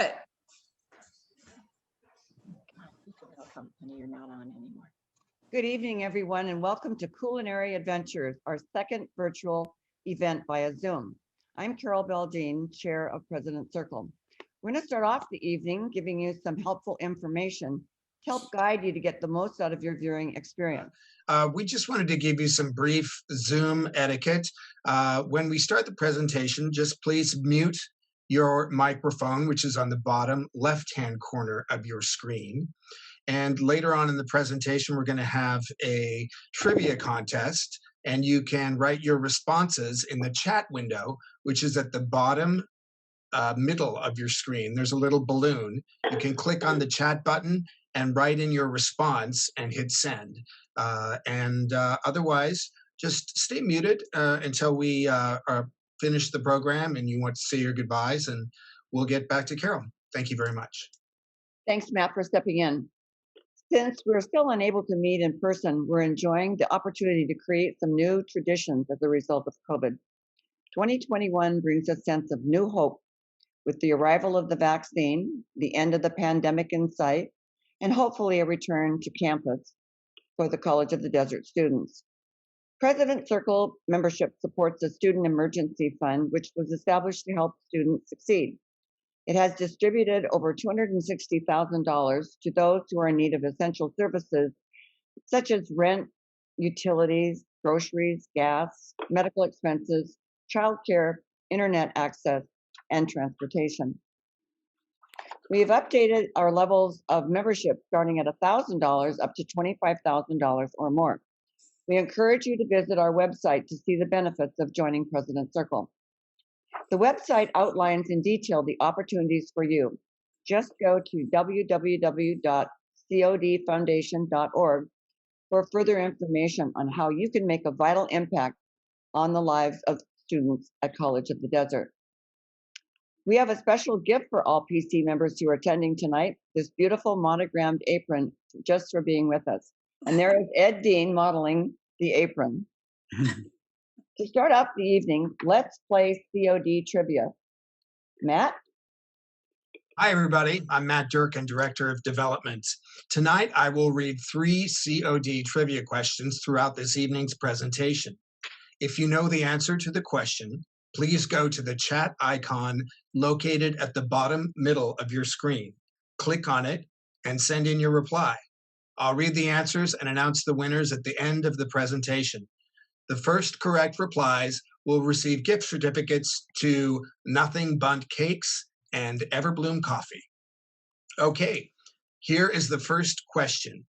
it. You're not on anymore. Good evening, everyone, and welcome to Culinary Adventures, our second virtual event via Zoom. I'm Carol Beldine, Chair of President Circle. We're going to start off the evening giving you some helpful information to help guide you to get the most out of your viewing experience. We just wanted to give you some brief Zoom etiquette. When we start the presentation, just please mute your microphone, which is on the bottom left-hand corner of your screen. And later on in the presentation, we're going to have a trivia contest, and you can write your responses in the chat window, which is at the bottom middle of your screen. There's a little balloon. You can click on the chat button and write in your response and hit send. Otherwise, just stay muted until we finish the program and you want to say your goodbyes, and we'll get back to Carol. Thank you very much. Thanks, Matt, for stepping in. Since we're still unable to meet in person, we're enjoying the opportunity to create some new traditions as a result of COVID. 2021 brings a sense of new hope with the arrival of the vaccine, the end of the pandemic in sight, and hopefully a return to campus for the College of the Desert students. President Circle membership supports the Student Emergency Fund, which was established to help students succeed. It has distributed over $260,000 to those who are in need of essential services, such as rent, utilities, groceries, gas, medical expenses, childcare, internet access, and transportation. We have updated our levels of membership starting at $1,000 up to $25,000 or more. We encourage you to visit our website to see the benefits of joining President Circle. The website outlines in detail the opportunities for you. Just go to www.codfoundation.org for further information on how you can make a vital impact on the lives of students at College of the Desert. We have a special gift for all PC members who are attending tonight, this beautiful monogrammed apron just for being with us. And there is Ed Dean modeling the apron. To start off the evening, let's play COD trivia. Matt? Hi, everybody. I'm Matt Durkin, Director of Development. Tonight, I will read 3 COD trivia questions throughout this evening's presentation. If you know the answer to the question, please go to the chat icon located at the bottom middle of your screen. Click on it and send in your reply. I'll read the answers and announce the winners at the end of the presentation. The first correct replies will receive gift certificates to Nothing Bundt Cakes and Everbloom Coffee. Okay, here is the first question.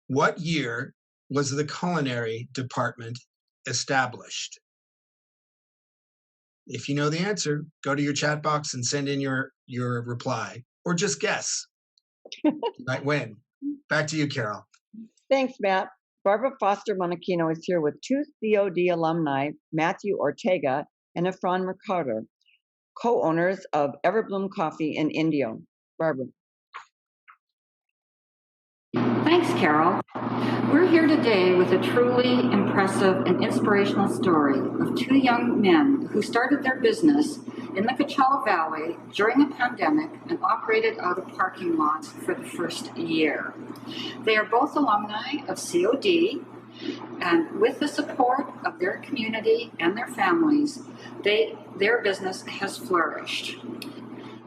What year was the culinary department established? If you know the answer, go to your chat box and send in your reply, or just guess. You might win. Back to you, Carol. Thanks, Matt. Barbara Foster Monachino is here with 2 COD alumni, Matthew Ortega and Efrain Mercado, co-owners of Everbloom Coffee in Indio. Barbara. Thanks, Carol. We're here today with a truly impressive and inspirational story of 2 young men who started their business in the Coachella Valley during a pandemic and operated out of parking lots for the first year. They are both alumni of COD, and with the support of their community and their families, their business has flourished.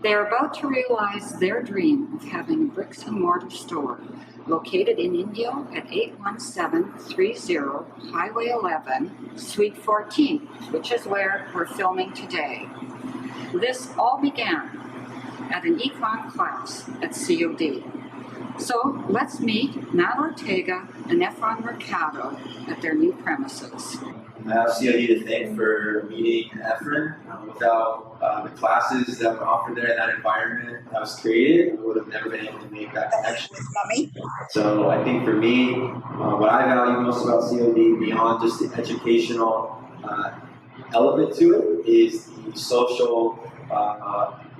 They are about to realize their dream of having a bricks and mortar store located in Indio at 81730 Highway 11, Suite 14, which is where we're filming today. This all began at an econ class at COD. So let's meet Matt Ortega and Efrain Mercado at their new premises. I have COD to thank for meeting Efrain. Without the classes that were offered there in that environment that was created, I would have never been able to make that connection. So I think for me, what I value most about COD, beyond just the educational element to it, is the social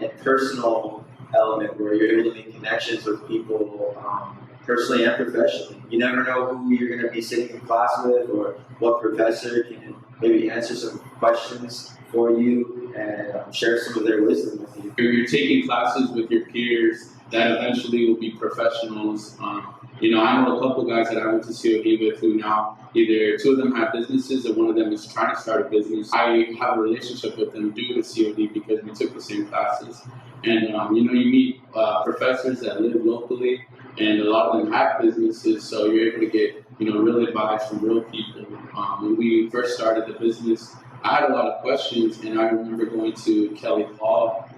and personal element where you're able to make connections with people personally and professionally. You never know who you're going to be sitting in class with or what professor can maybe answer some questions for you and share some of their wisdom with you. You're taking classes with your peers that eventually will be professionals. I know a couple guys that I went to COD with who now either two of them have businesses or one of them is trying to start a business. I have a relationship with them due to COD because we took the same classes. And you meet professors that live locally, and a lot of them have businesses, so you're able to get real advice from real people. When we first started the business, I had a lot of questions, and I remember going to Kelly Hall.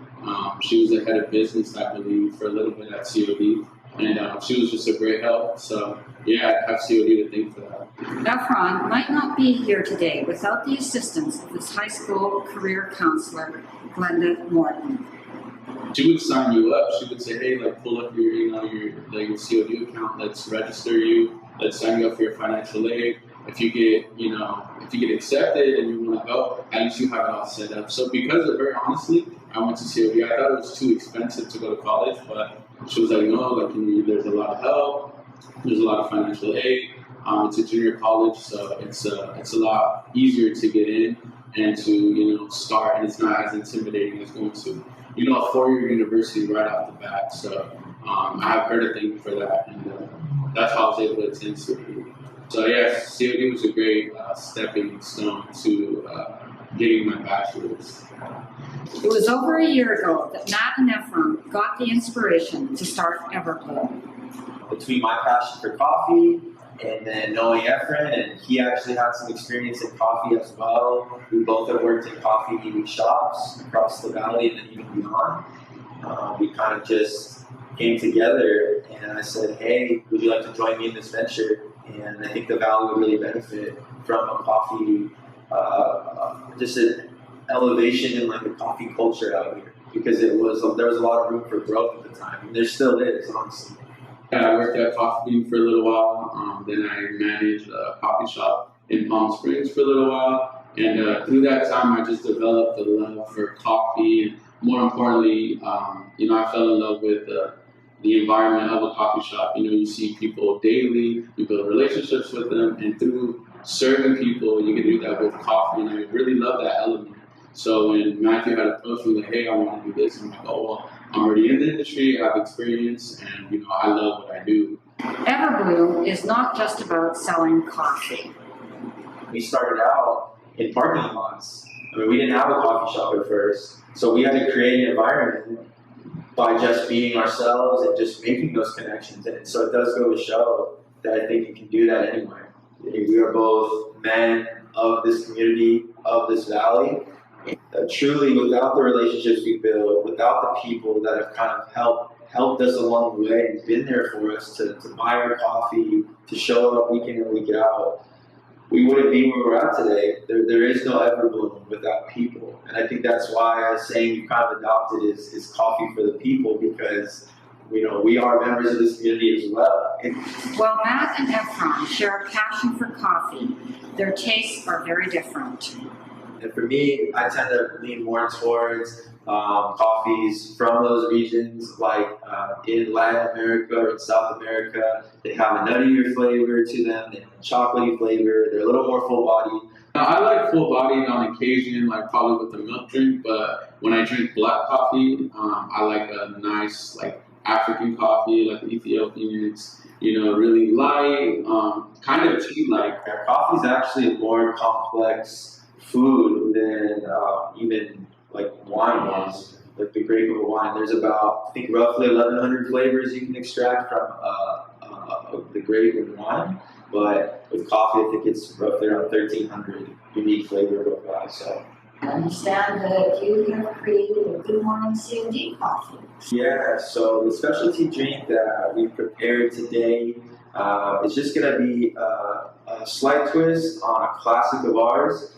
She was the head of business, I believe, for a little bit at COD, and she was just a great help. So yeah, I have COD to thank for that. Efrain might not be here today without the assistance of his high school career counselor, Glenda Morton. She would sign you up. She would say, hey, pull up your COD account. Let's register you. Let's sign you up for your financial aid. If you get accepted and you want to go, at least you have it all set up. So because of her, honestly, I went to COD. I thought it was too expensive to go to college, but she was like, no, there's a lot of help. There's a lot of financial aid. It's a junior college, so it's a lot easier to get in and to start, and it's not as intimidating as going to a four-year university right off the bat. So I have her to thank for that, and that's how I was able to attend COD. So yeah, COD was a great stepping stone to getting my bachelor's. It was over a year ago that Matt and Efrain got the inspiration to start Everbloom. Between my passion for coffee and then knowing Efrain, and he actually had some experience in coffee as well. We both have worked in coffee shops across the valley and then even beyond. We kind of just came together, and I said, hey, would you like to join me in this venture? And I think the valley would really benefit from a coffee, just an elevation in the coffee culture out here, because there was a lot of room for growth at the time, and there still is, honestly. I worked at Coffee Bean for a little while. Then I managed a coffee shop in Palm Springs for a little while. And through that time, I just developed a love for coffee. And more importantly, I fell in love with the environment of a coffee shop. You see people daily, you build relationships with them, and through serving people, you can do that with coffee. And I really love that element. So when Matthew had approached me, hey, I want to do this, I'm like, oh, well, I'm already in the industry, I have experience, and I love what I do. Everbloom is not just about selling coffee. We started out in parking lots. We didn't have a coffee shop at first, so we had to create an environment by just being ourselves and just making those connections. And so it does go to show that I think you can do that anywhere. We are both men of this community, of this valley. Truly, without the relationships we build, without the people that have kind of helped us along the way and been there for us to buy our coffee, to show up week in and week out, we wouldn't be where we're at today. There is no Everbloom without people. And I think that's why a saying you kind of adopted is coffee for the people, because we are members of this community as well. While Matt and Efrain share a passion for coffee, their tastes are very different. And for me, I tend to lean more towards coffees from those regions, like in Latin America or in South America. They have a nuttier flavor to them, they have a chocolatey flavor, they're a little more full-bodied. I like full-bodied on occasion, probably with a milk drink, but when I drink black coffee, I like a nice, African coffee, like Ethiopian. It's, really light, kind of tea-like. Coffee is actually a more complex food than even wine was, the grape of a wine. There's about, I think, roughly 1,100 flavors you can extract from the grape of wine. But with coffee, I think it's roughly around 1,300 unique flavor profiles. So I understand that you have created a good morning COD coffee. Yeah, so the specialty drink that we prepared today is just going to be a slight twist on a classic of ours.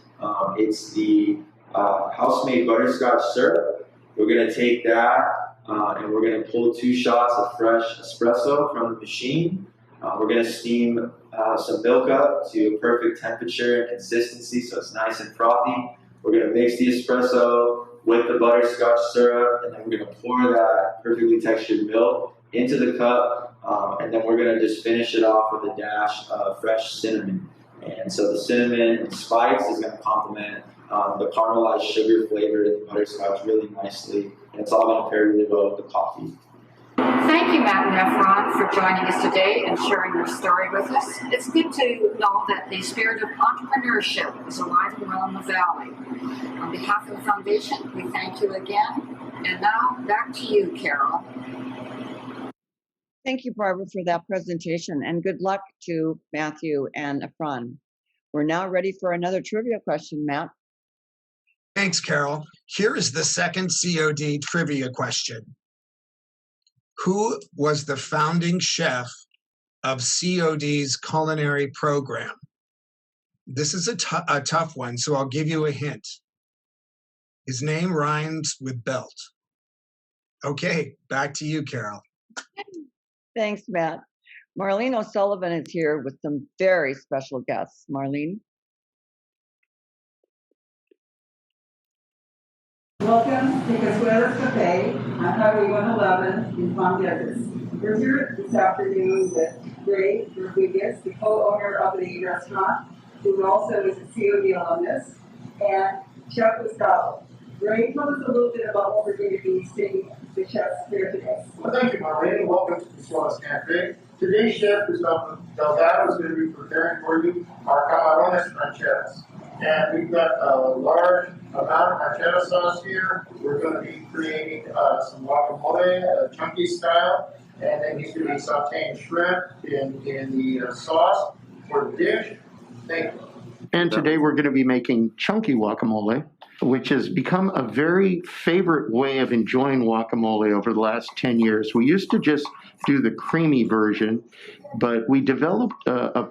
It's the house-made butterscotch syrup. We're going to take that and we're going to pull 2 shots of fresh espresso from the machine. We're going to steam some milk up to a perfect temperature and consistency so it's nice and frothy. We're going to mix the espresso with the butterscotch syrup, and then we're going to pour that perfectly textured milk into the cup, and then we're going to just finish it off with a dash of fresh cinnamon. And so the cinnamon and spice is going to complement the caramelized sugar flavor and the butterscotch really nicely. And it's all going to pair really well with the coffee. Thank you, Matt and Efrain, for joining us today and sharing your story with us. It's good to know that the spirit of entrepreneurship is alive and well in the Valley. On behalf of the Foundation, we thank you again. And now, back to you, Carol. Thank you, Barbara, for that presentation, and good luck to Matthew and Efrain. We're now ready for another trivia question, Matt. Thanks, Carol. Here is the second COD trivia question. Who was the founding chef of COD's culinary program? This is a tough one, so I'll give you a hint. His name rhymes with belt. Okay, back to you, Carol. Thanks, Matt. Marlene O'Sullivan is here with some very special guests. Marlene? Welcome to Casuelas Cafe on Highway 111 in Palm Desert. We're here this afternoon with Ray Rodriguez, the co-owner of the restaurant, who also is a COD alumnus, and Chef Gustavo. Ray, tell us a little bit about what we're going to be seeing the chefs here today. Well, thank you, Marlene. Welcome to Casuelas Cafe. Today's chef Gustavo Delgado is going to be preparing for you our camarones rancheras. And we've got a large amount of ranchera sauce here. We're going to be creating some guacamole, chunky style, and then he's going to be sauteing shrimp in the sauce for the dish. Thank you. And today we're going to be making chunky guacamole, which has become a very favorite way of enjoying guacamole over the last 10 years. We used to just do the creamy version, but we developed a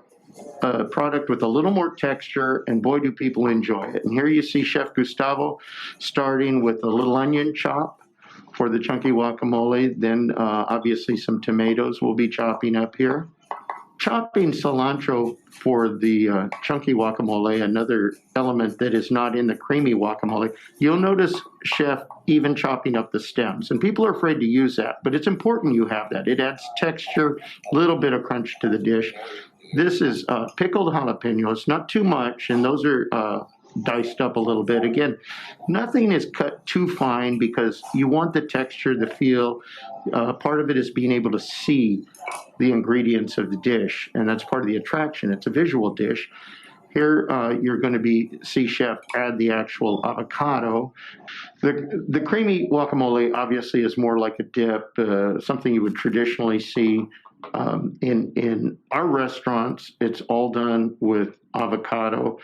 product with a little more texture, and boy, do people enjoy it. And here you see Chef Gustavo starting with a little onion chop for the chunky guacamole. Then obviously some tomatoes we'll be chopping up here. Chopping cilantro for the chunky guacamole, another element that is not in the creamy guacamole. You'll notice Chef even chopping up the stems, and people are afraid to use that, but it's important you have that. It adds texture, a little bit of crunch to the dish. This is pickled jalapenos, not too much, and those are diced up a little bit. Again, nothing is cut too fine because you want the texture, the feel. Part of it is being able to see the ingredients of the dish, and that's part of the attraction. It's a visual dish. Here you're going to see Chef add the actual avocado. The creamy guacamole obviously is more like a dip, something you would traditionally see in our restaurants. It's all done with avocado.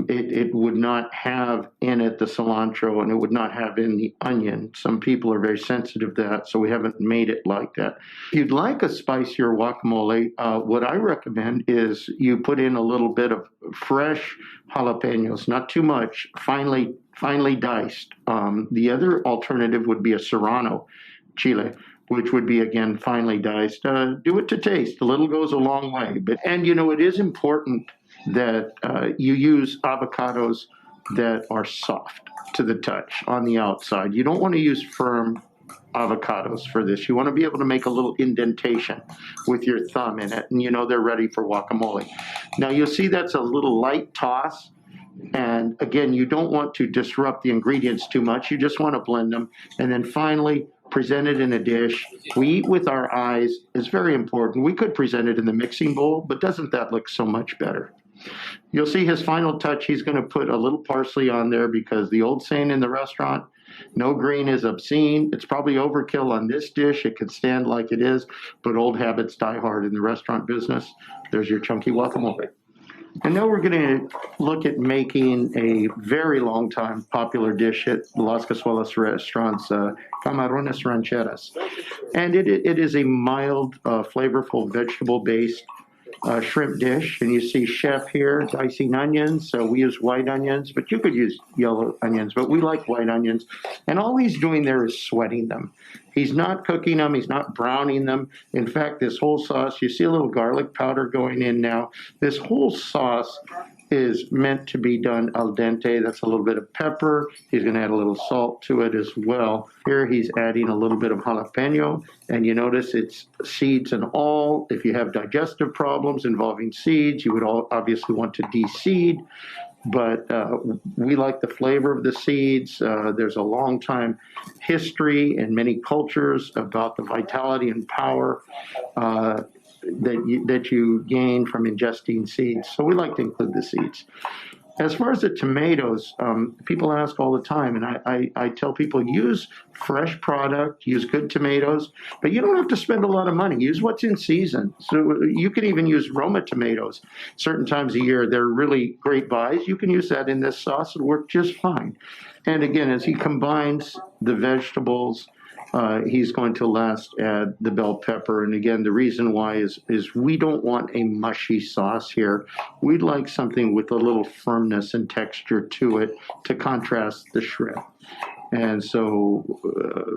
It would not have in it the cilantro, and it would not have in the onion. Some people are very sensitive to that, so we haven't made it like that. If you'd like a spicier guacamole, what I recommend is you put in a little bit of fresh jalapenos, not too much, finely diced. The other alternative would be a serrano chile, which would be, again, finely diced. Do it to taste. A little goes a long way. And, you know, it is important that you use avocados that are soft to the touch on the outside. You don't want to use firm avocados for this. You want to be able to make a little indentation with your thumb in it, and you know they're ready for guacamole. Now, you'll see that's a little light toss. And again, you don't want to disrupt the ingredients too much. You just want to blend them. And then finally, present it in a dish. We eat with our eyes. It's very important. We could present it in the mixing bowl, but doesn't that look so much better? You'll see his final touch. He's going to put a little parsley on there because the old saying in the restaurant, no green is obscene. It's probably overkill on this dish. It could stand like it is, but old habits die hard in the restaurant business. There's your chunky guacamole. And now we're going to look at making a very long time popular dish at Las Casuelas Restaurants, camarones rancheras. And it is a mild, flavorful, vegetable-based shrimp dish. And you see Chef here dicing onions. So we use white onions, but you could use yellow onions, but we like white onions. And all he's doing there is sweating them. He's not cooking them. He's not browning them. In fact, this whole sauce, you see a little garlic powder going in now. This whole sauce is meant to be done al dente. That's a little bit of pepper. He's going to add a little salt to it as well. Here he's adding a little bit of jalapeno, and you notice it's seeds and all. If you have digestive problems involving seeds, you would obviously want to de-seed. but we like the flavor of the seeds. There's a long time history in many cultures about the vitality and power that you gain from ingesting seeds. So we like to include the seeds. As far as the tomatoes, people ask all the time, and I tell people use fresh product, use good tomatoes, but you don't have to spend a lot of money. Use what's in season. So you can even use Roma tomatoes certain times a year. They're really great buys. You can use that in this sauce. It'll work just fine. And again, as he combines the vegetables, he's going to last add the bell pepper. And again, the reason why is we don't want a mushy sauce here. We'd like something with a little firmness and texture to it to contrast the shrimp. And so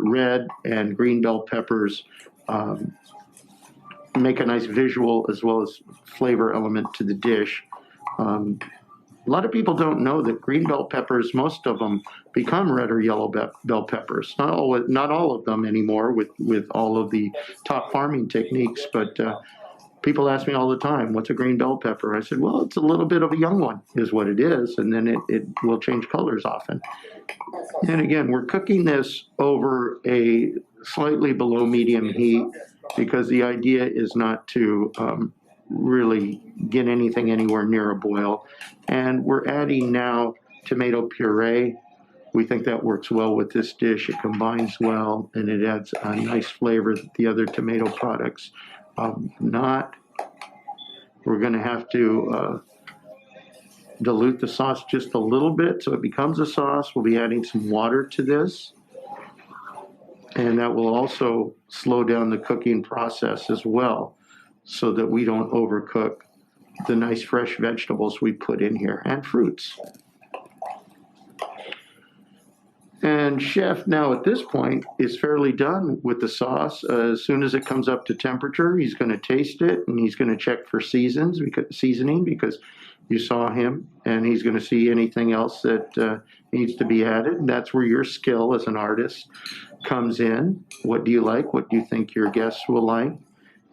red and green bell peppers make a nice visual as well as flavor element to the dish. A lot of people don't know that green bell peppers, most of them become red or yellow bell peppers. Not all of them anymore with all of the top farming techniques, but people ask me all the time, what's a green bell pepper? I said, well, it's a little bit of a young one is what it is, and then it will change colors often. And again, we're cooking this over a slightly below medium heat because the idea is not to really get anything anywhere near a boil. And we're adding now tomato puree. We think that works well with this dish. It combines well, and it adds a nice flavor that the other tomato products not. We're going to have to dilute the sauce just a little bit so it becomes a sauce. We'll be adding some water to this, and that will also slow down the cooking process as well, so that we don't overcook the nice fresh vegetables we put in here and fruits. And chef now at this point is fairly done with the sauce. As soon as it comes up to temperature, he's going to taste it and he's going to check for seasoning because you saw him, and he's going to see anything else that needs to be added. And that's where your skill as an artist comes in. What do you like? What do you think your guests will like?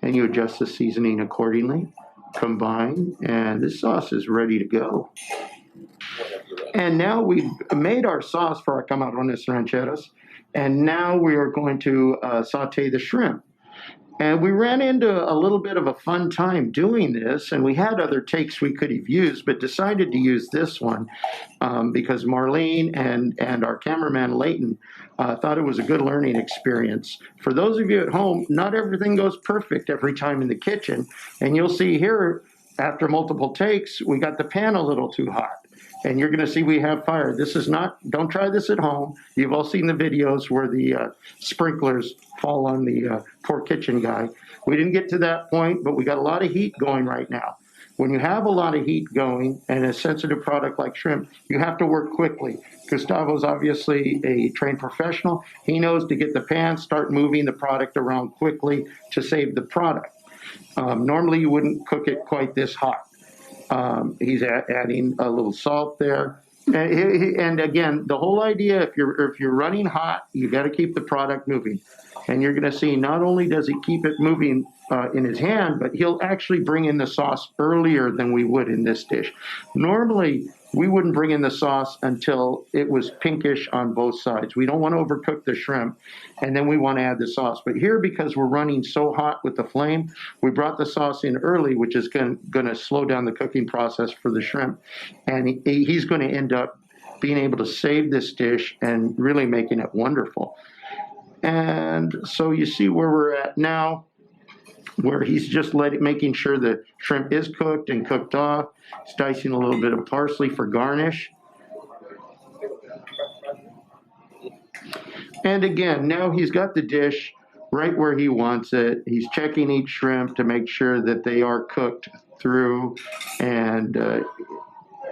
And you adjust the seasoning accordingly, combine, and this sauce is ready to go. And now we've made our sauce for our camarones rancheros, and now we are going to saute the shrimp. And we ran into a little bit of a fun time doing this, and we had other takes we could have used, but decided to use this one because Marlene and our cameraman Leighton thought it was a good learning experience. For those of you at home, not everything goes perfect every time in the kitchen, and you'll see here after multiple takes, we got the pan a little too hot. And you're going to see we have fire. This is not, don't try this at home. You've all seen the videos where the sprinklers fall on the poor kitchen guy. We didn't get to that point, but we got a lot of heat going right now. When you have a lot of heat going and a sensitive product like shrimp, you have to work quickly. Gustavo's obviously a trained professional. He knows to get the pan, start moving the product around quickly to save the product. Normally you wouldn't cook it quite this hot. He's adding a little salt there. And again, the whole idea, if you're running hot, you got to keep the product moving. And you're going to see not only does he keep it moving in his hand, but he'll actually bring in the sauce earlier than we would in this dish. Normally, we wouldn't bring in the sauce until it was pinkish on both sides. We don't want to overcook the shrimp, and then we want to add the sauce. But here, because we're running so hot with the flame, we brought the sauce in early, which is going to slow down the cooking process for the shrimp. And he's going to end up being able to save this dish and really making it wonderful. And so you see where we're at now, where he's just making sure the shrimp is cooked and cooked off. He's dicing a little bit of parsley for garnish. And again, now he's got the dish right where he wants it. He's checking each shrimp to make sure that they are cooked through. And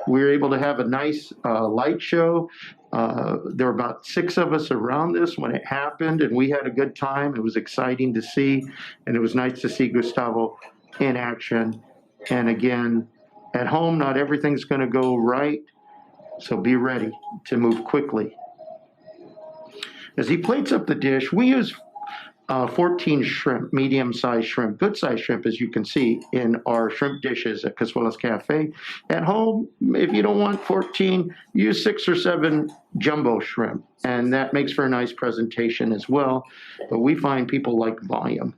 we were able to have a nice light show. There were about 6 of us around this when it happened, and we had a good time. It was exciting to see, and it was nice to see Gustavo in action. And again, at home, not everything's going to go right, so be ready to move quickly. As he plates up the dish, we use 14 shrimp, medium-sized shrimp, good-sized shrimp, as you can see in our shrimp dishes at Casuelas Cafe. At home, if you don't want 14, use 6 or 7 jumbo shrimp, and that makes for a nice presentation as well. But we find people like volume.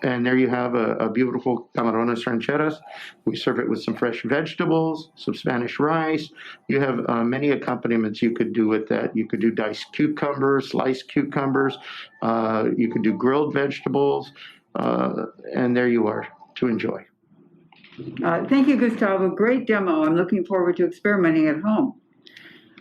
And there you have a beautiful camarones rancheras. We serve it with some fresh vegetables, some Spanish rice. You have many accompaniments you could do with that. You could do diced cucumbers, sliced cucumbers. You could do grilled vegetables. And there you are to enjoy. Thank you, Gustavo. Great demo. I'm looking forward to experimenting at home.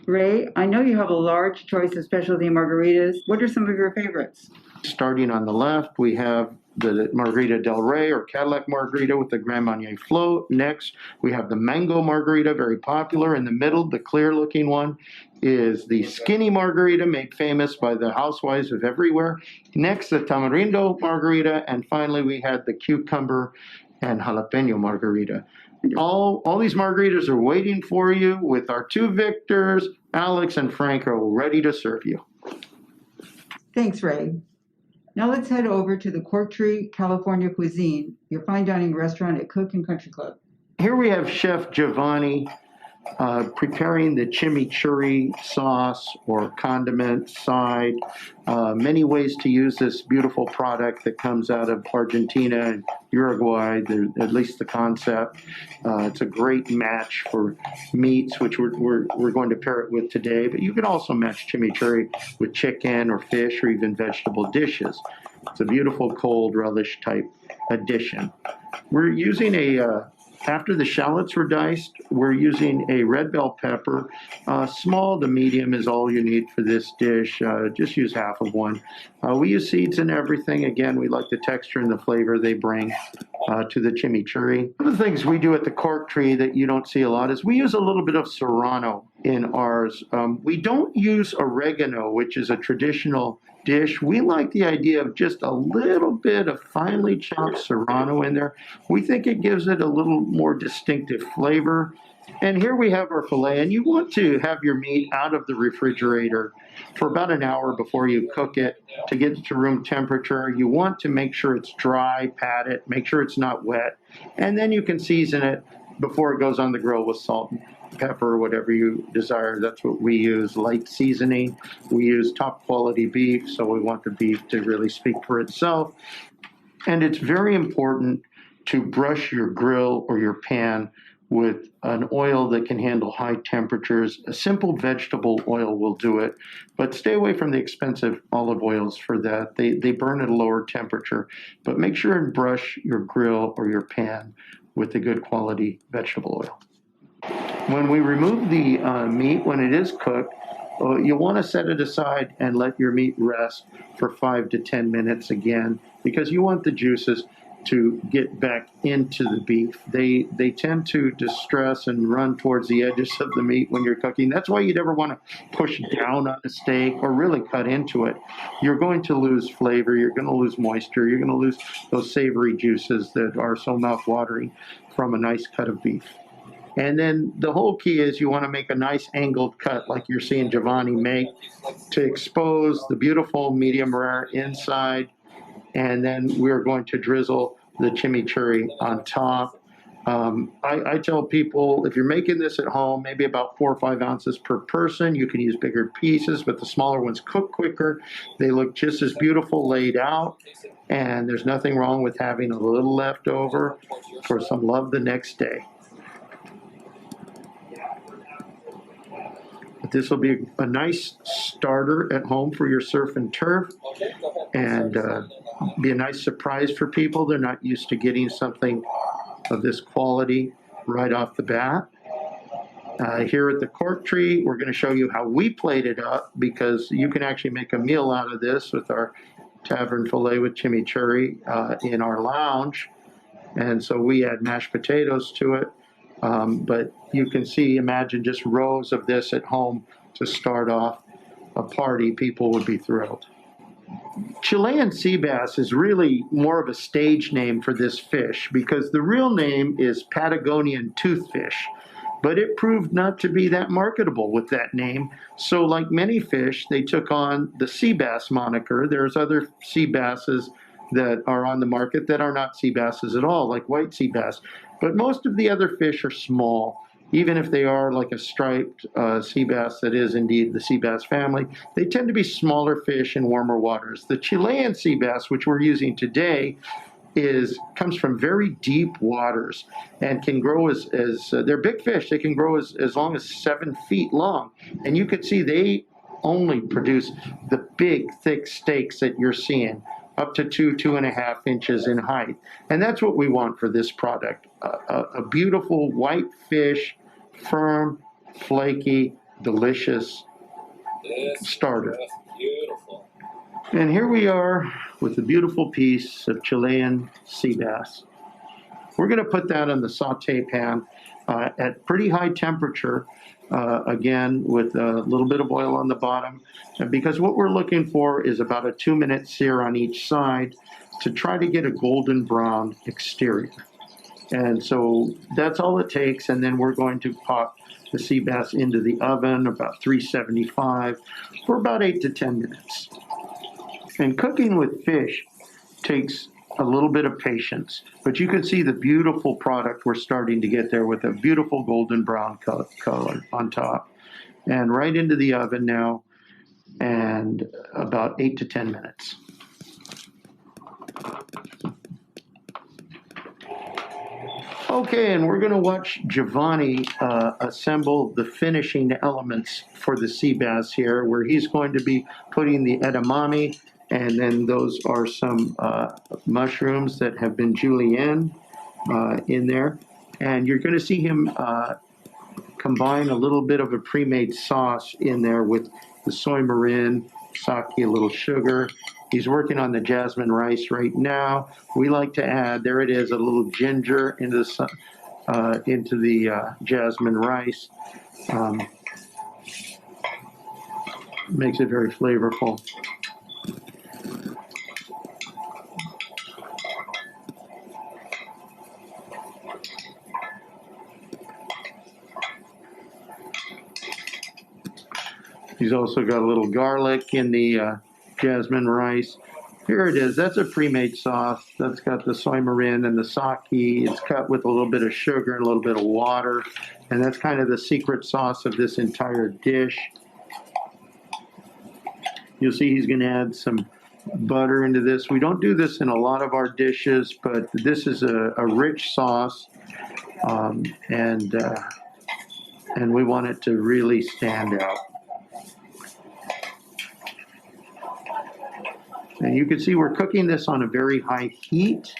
Ray, I know you have a large choice of specialty margaritas. What are some of your favorites? Starting on the left, we have the Margarita del Rey or Cadillac Margarita with the Grand Marnier float. Next, we have the Mango Margarita, very popular. In the middle, the clear-looking one, is the Skinny Margarita, made famous by the housewives of everywhere. Next, the Tamarindo Margarita. And finally, we had the Cucumber and Jalapeno Margarita. All these margaritas are waiting for you with our 2 victors. Alex and Frank are ready to serve you. Thanks, Ray. Now let's head over to the Cork Tree, California Cuisine, your fine dining restaurant at Cook and Country Club. Here we have Chef Giovanni preparing the chimichurri sauce or condiment side. Many ways to use this beautiful product that comes out of Argentina and Uruguay, at least the concept. It's a great match for meats, which we're going to pair it with today, but you can also match chimichurri with chicken or fish or even vegetable dishes. It's a beautiful cold relish type addition. We're using after the shallots were diced, we're using a red bell pepper. Small to medium is all you need for this dish. Just use half of one. We use seeds in everything. Again, we like the texture and the flavor they bring to the chimichurri. One of the things we do at the Cork Tree that you don't see a lot is we use a little bit of serrano in ours. We don't use oregano, which is a traditional dish. We like the idea of just a little bit of finely chopped serrano in there. We think it gives it a little more distinctive flavor. And here we have our filet, and you want to have your meat out of the refrigerator for about an hour before you cook it to get it to room temperature. You want to make sure it's dry, pat it, make sure it's not wet, and then you can season it before it goes on the grill with salt and pepper, whatever you desire. That's what we use, light seasoning. We use top quality beef, so we want the beef to really speak for itself. And it's very important to brush your grill or your pan with an oil that can handle high temperatures. A simple vegetable oil will do it, but stay away from the expensive olive oils for that. They burn at a lower temperature, but make sure and brush your grill or your pan with a good quality vegetable oil. When we remove the meat, when it is cooked, you want to set it aside and let your meat rest for 5 to 10 minutes again, because you want the juices to get back into the beef. They tend to distress and run towards the edges of the meat when you're cooking. That's why you'd never want to push down on a steak or really cut into it. You're going to lose flavor, you're going to lose moisture, you're going to lose those savory juices that are so mouth-watering from a nice cut of beef. And then the whole key is you want to make a nice angled cut like you're seeing Giovanni make to expose the beautiful medium rare inside. And then we're going to drizzle the chimichurri on top. I tell people, if you're making this at home, maybe about 4 or 5 ounces per person. You can use bigger pieces, but the smaller ones cook quicker. They look just as beautiful laid out. And there's nothing wrong with having a little left over for some love the next day. But this will be a nice starter at home for your surf and turf, and be a nice surprise for people. They're not used to getting something of this quality right off the bat. Here at the Cork Tree, we're going to show you how we plate it up, because you can actually make a meal out of this with our tavern filet with chimichurri in our lounge. And so we add mashed potatoes to it. But you can see, imagine just rows of this at home to start off a party. People would be thrilled. Chilean sea bass is really more of a stage name for this fish, because the real name is Patagonian toothfish. but it proved not to be that marketable with that name. So like many fish, they took on the sea bass moniker. There's other sea basses that are on the market that are not sea basses at all, like white sea bass. But most of the other fish are small. Even if they are like a striped sea bass that is indeed the sea bass family, they tend to be smaller fish in warmer waters. The Chilean sea bass, which we're using today, comes from very deep waters and can grow as they're big fish. They can grow as long as 7 feet long. And you can see they only produce the big, thick steaks that you're seeing, up to 2.5 inches in height. And that's what we want for this product. A beautiful white fish, firm, flaky, delicious starter. Beautiful. And here we are with a beautiful piece of Chilean sea bass. We're going to put that in the saute pan at pretty high temperature, again, with a little bit of oil on the bottom, because what we're looking for is about a 2-minute sear on each side to try to get a golden brown exterior. And so that's all it takes, and then we're going to pop the sea bass into the oven, about 375, for about 8 to 10 minutes. And cooking with fish takes a little bit of patience, but you can see the beautiful product we're starting to get there with a beautiful golden brown color on top. And right into the oven now, and about 8 to 10 minutes. Okay, and we're going to watch Giovanni assemble the finishing elements for the sea bass here, where he's going to be putting the edamame, and then those are some mushrooms that have been julienne in there. And you're going to see him combine a little bit of a pre-made sauce in there with the soy marin, sake, a little sugar. He's working on the jasmine rice right now. We like to add, there it is, a little ginger into the jasmine rice. Makes it very flavorful. He's also got a little garlic in the jasmine rice. Here it is. That's a pre-made sauce. That's got the soy marin and the sake. It's cut with a little bit of sugar and a little bit of water. And that's kind of the secret sauce of this entire dish. You'll see he's going to add some butter into this. We don't do this in a lot of our dishes, but this is a rich sauce. And we want it to really stand out. And you can see we're cooking this on a very high heat,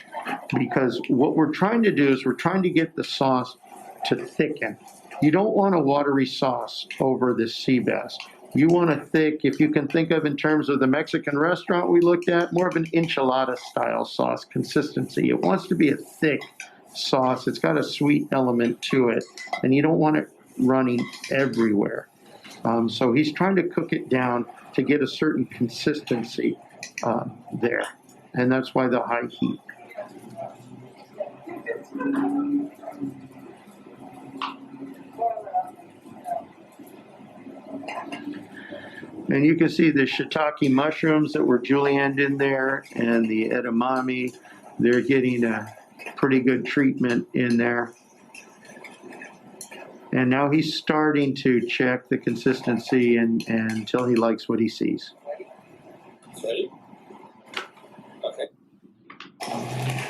because what we're trying to do is we're trying to get the sauce to thicken. You don't want a watery sauce over this sea bass. You want a thick, if you can think of in terms of the Mexican restaurant we looked at, more of an enchilada style sauce consistency. It wants to be a thick sauce. It's got a sweet element to it, and you don't want it running everywhere. So he's trying to cook it down to get a certain consistency there, and that's why the high heat. And you can see the shiitake mushrooms that were julienned in there, and the edamame. They're getting a pretty good treatment in there. And now he's starting to check the consistency and until he likes what he sees. Ready? Okay.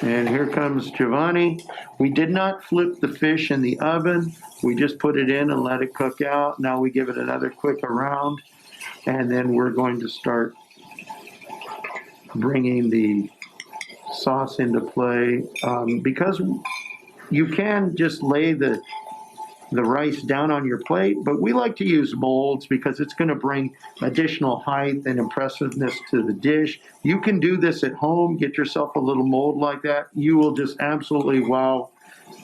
And here comes Giovanni. We did not flip the fish in the oven. We just put it in and let it cook out. Now we give it another quick around, and then we're going to start bringing the sauce into play. Because you can just lay the rice down on your plate, but we like to use molds because it's going to bring additional height and impressiveness to the dish. You can do this at home, get yourself a little mold like that. You will just absolutely wow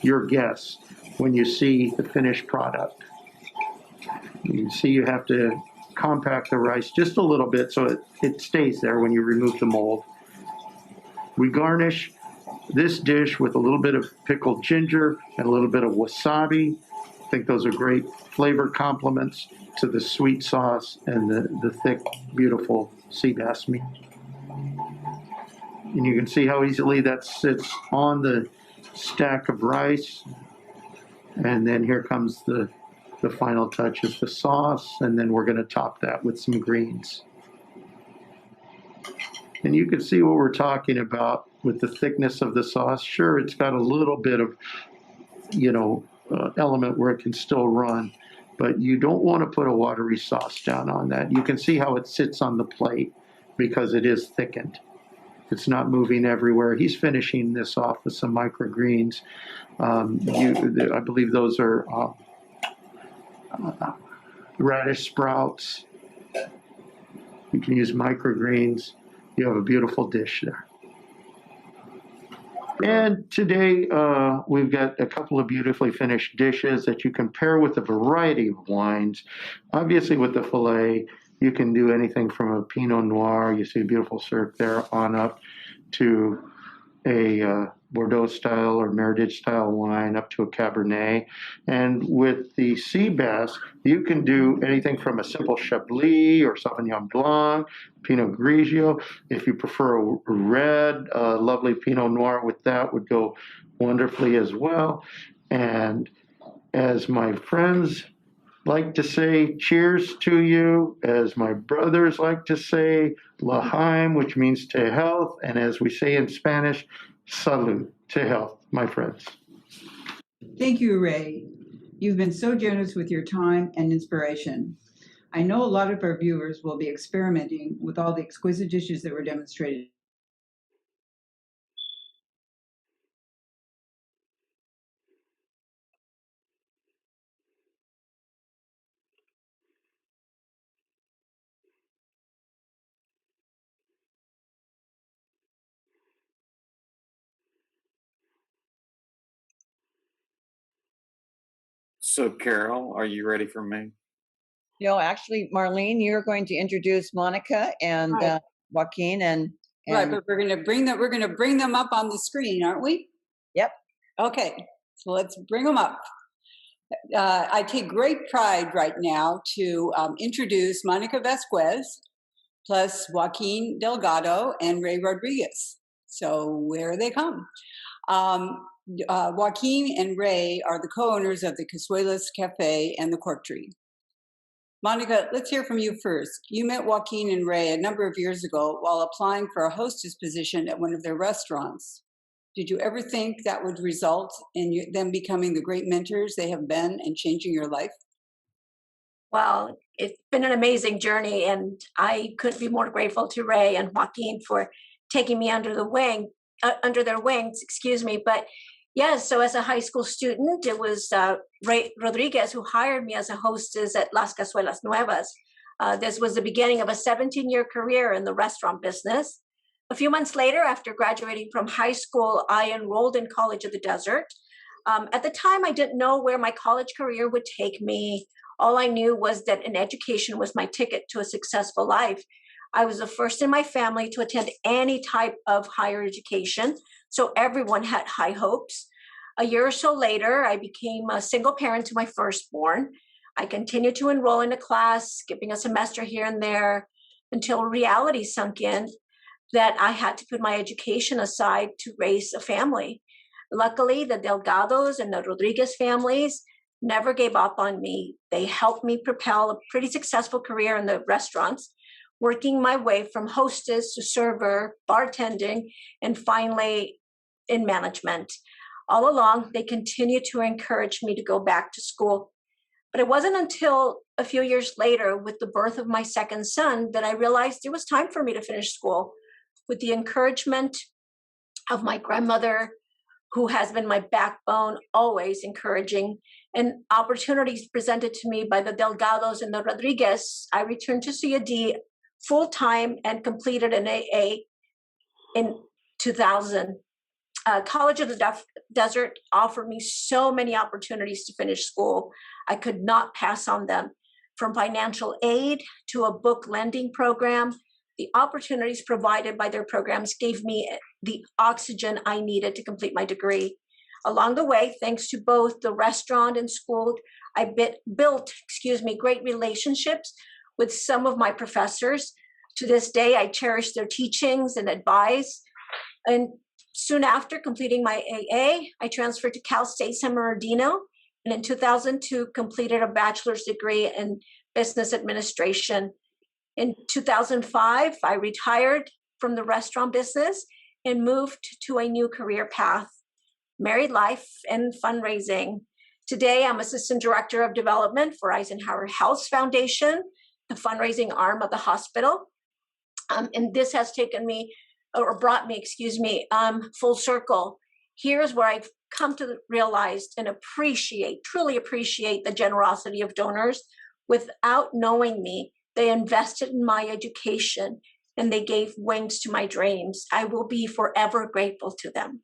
your guests when you see the finished product. You see you have to compact the rice just a little bit so it stays there when you remove the mold. We garnish this dish with a little bit of pickled ginger and a little bit of wasabi. think those are great flavor complements to the sweet sauce and the thick, beautiful sea bass meat. And you can see how easily that sits on the stack of rice. And then here comes the final touch is the sauce, and then we're going to top that with some greens. And you can see what we're talking about with the thickness of the sauce. Sure, it's got a little bit of, element where it can still run, but you don't want to put a watery sauce down on that. You can see how it sits on the plate because it is thickened. It's not moving everywhere. He's finishing this off with some microgreens. I believe those are radish sprouts. You can use microgreens. You have a beautiful dish there. And today we've got a couple of beautifully finished dishes that you can pair with a variety of wines. Obviously with the filet, you can do anything from a Pinot Noir, you see a beautiful syrup there, on up to a Bordeaux style or Mirage style wine, up to a Cabernet. And with the sea bass, you can do anything from a simple Chablis or Sauvignon Blanc, Pinot Grigio. If you prefer a red, lovely Pinot Noir with that would go wonderfully as well. And as my friends like to say, cheers to you. As my brothers like to say, L'chaim, which means to health. And as we say in Spanish, salud, to health, my friends. Thank you, Ray. You've been so generous with your time and inspiration. I know a lot of our viewers will be experimenting with all the exquisite dishes that were demonstrated. So, Carol, are you ready for me? Actually, Marlene, you're going to introduce Monica and Right. Joaquin and Right, but we're gonna bring them up on the screen, aren't we? Yep. Okay, so let's bring them up. I take great pride right now to introduce Monica Vasquez, plus Joaquin Delgado and Ray Rodriguez. So where they come. Joaquin and Ray are the co-owners of the Casuelas Cafe and the Cork Tree. Monica, let's hear from you first. You met Joaquin and Ray a number of years ago while applying for a hostess position at one of their restaurants. Did you ever think that would result in them becoming the great mentors they have been and changing your life? Well, it's been an amazing journey, and I couldn't be more grateful to Ray and Joaquin for taking me under their wings, excuse me. But yes, so as a high school student, it was Ray Rodriguez who hired me as a hostess at Las Casuelas Nuevas. This was the beginning of a 17-year career in the restaurant business. A few months later, after graduating from high school, I enrolled in College of the Desert. At the time, I didn't know where my college career would take me. All I knew was that an education was my ticket to a successful life. I was the first in my family to attend any type of higher education, so everyone had high hopes. A year or so later, I became a single parent to my firstborn. I continued to enroll in a class, skipping a semester here and there, until reality sunk in that I had to put my education aside to raise a family. Luckily, the Delgados and the Rodriguez families never gave up on me. They helped me propel a pretty successful career in the restaurants, working my way from hostess to server, bartending, and finally in management. All along, they continued to encourage me to go back to school. But it wasn't until a few years later, with the birth of my second son, that I realized it was time for me to finish school. With the encouragement of my grandmother, who has been my backbone, always encouraging, and opportunities presented to me by the Delgados and the Rodriguez, I returned to CAD full-time and completed an AA in 2000. College of the Desert offered me so many opportunities to finish school. I could not pass on them. From financial aid to a book lending program, the opportunities provided by their programs gave me the oxygen I needed to complete my degree. Along the way, thanks to both the restaurant and school, I built great relationships with some of my professors. To this day, I cherish their teachings and advice. And soon after completing my AA, I transferred to Cal State San Bernardino, and in 2002, completed a bachelor's degree in business administration. In 2005, I retired from the restaurant business and moved to a new career path, married life and fundraising. Today, I'm Assistant Director of Development for Eisenhower Health Foundation, the fundraising arm of the hospital. And this has brought me, full circle. Here's where I've come to realize and truly appreciate the generosity of donors. Without knowing me, they invested in my education and they gave wings to my dreams. I will be forever grateful to them.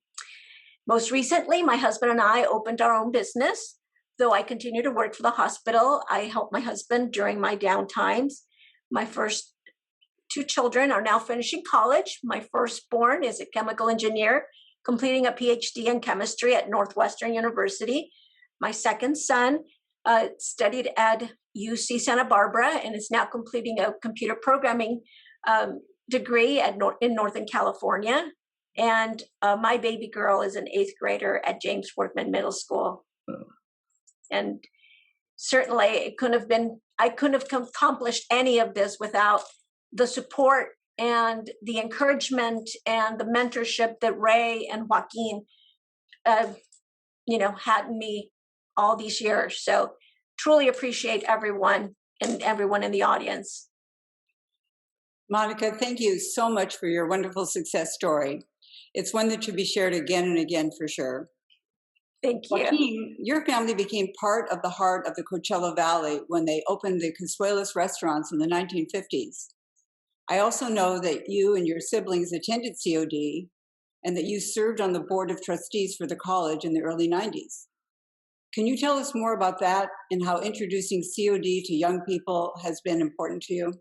Most recently, my husband and I opened our own business. Though I continue to work for the hospital, I help my husband during my downtimes. My first 2 children are now finishing college. My firstborn is a chemical engineer, completing a PhD in chemistry at Northwestern University. My second son studied at UC Santa Barbara and is now completing a computer programming degree in Northern California. And my baby girl is an 8th grader at James Workman Middle School. And certainly I couldn't have accomplished any of this without the support and the encouragement and the mentorship that Ray and Joaquin, had in me all these years. So truly appreciate everyone in the audience. Monica, thank you so much for your wonderful success story. It's one that should be shared again and again for sure. Thank you. Joaquin, your family became part of the heart of the Coachella Valley when they opened the Casuelas Restaurants in the 1950s. I also know that you and your siblings attended COD and that you served on the board of trustees for the college in the early 90s. Can you tell us more about that and how introducing COD to young people has been important to you?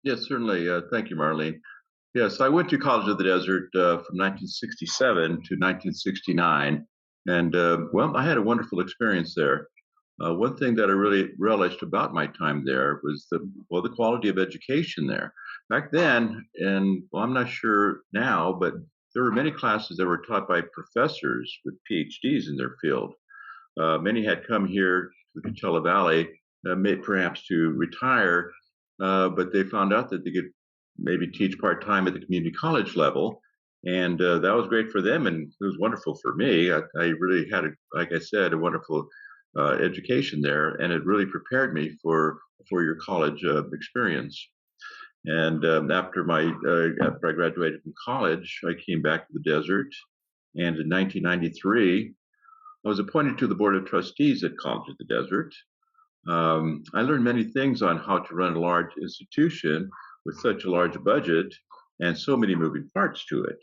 Yes, certainly. Thank you, Marlene. Yes, I went to College of the Desert from 1967 to 1969. And, I had a wonderful experience there. One thing that I really relished about my time there was the quality of education there. Back then, and I'm not sure now, but there were many classes that were taught by professors with PhDs in their field. Many had come here to the Coachella Valley, perhaps to retire, but they found out that they could maybe teach part-time at the community college level. And that was great for them, and it was wonderful for me. I really had, like I said, a wonderful education there, and it really prepared me for your college experience. And after I graduated from college, I came back to the desert, and in 1993, I was appointed to the board of trustees at College of the Desert. I learned many things on how to run a large institution with such a large budget and so many moving parts to it.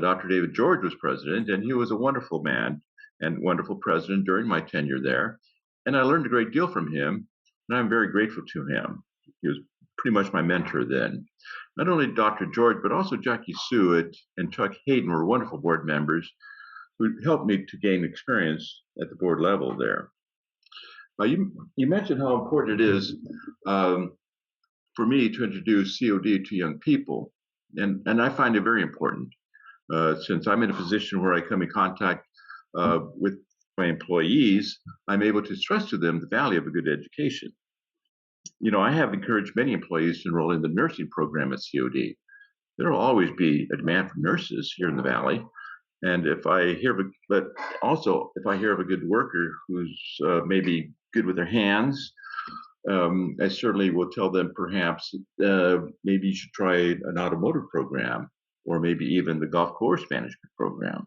Dr. David George was president, and he was a wonderful man and wonderful president during my tenure there. And I learned a great deal from him, and I'm very grateful to him. He was pretty much my mentor then. Not only Dr. George, but also Jackie Suet and Chuck Hayden were wonderful board members who helped me to gain experience at the board level there. You mentioned how important it is for me to introduce COD to young people, and I find it very important since I'm in a position where I come in contact with my employees. I'm able to stress to them the value of a good education. I have encouraged many employees to enroll in the nursing program at COD. There will always be a demand for nurses here in the Valley. And if I hear of a good worker who's maybe good with their hands, I certainly will tell them perhaps maybe you should try an automotive program, or maybe even the golf course management program.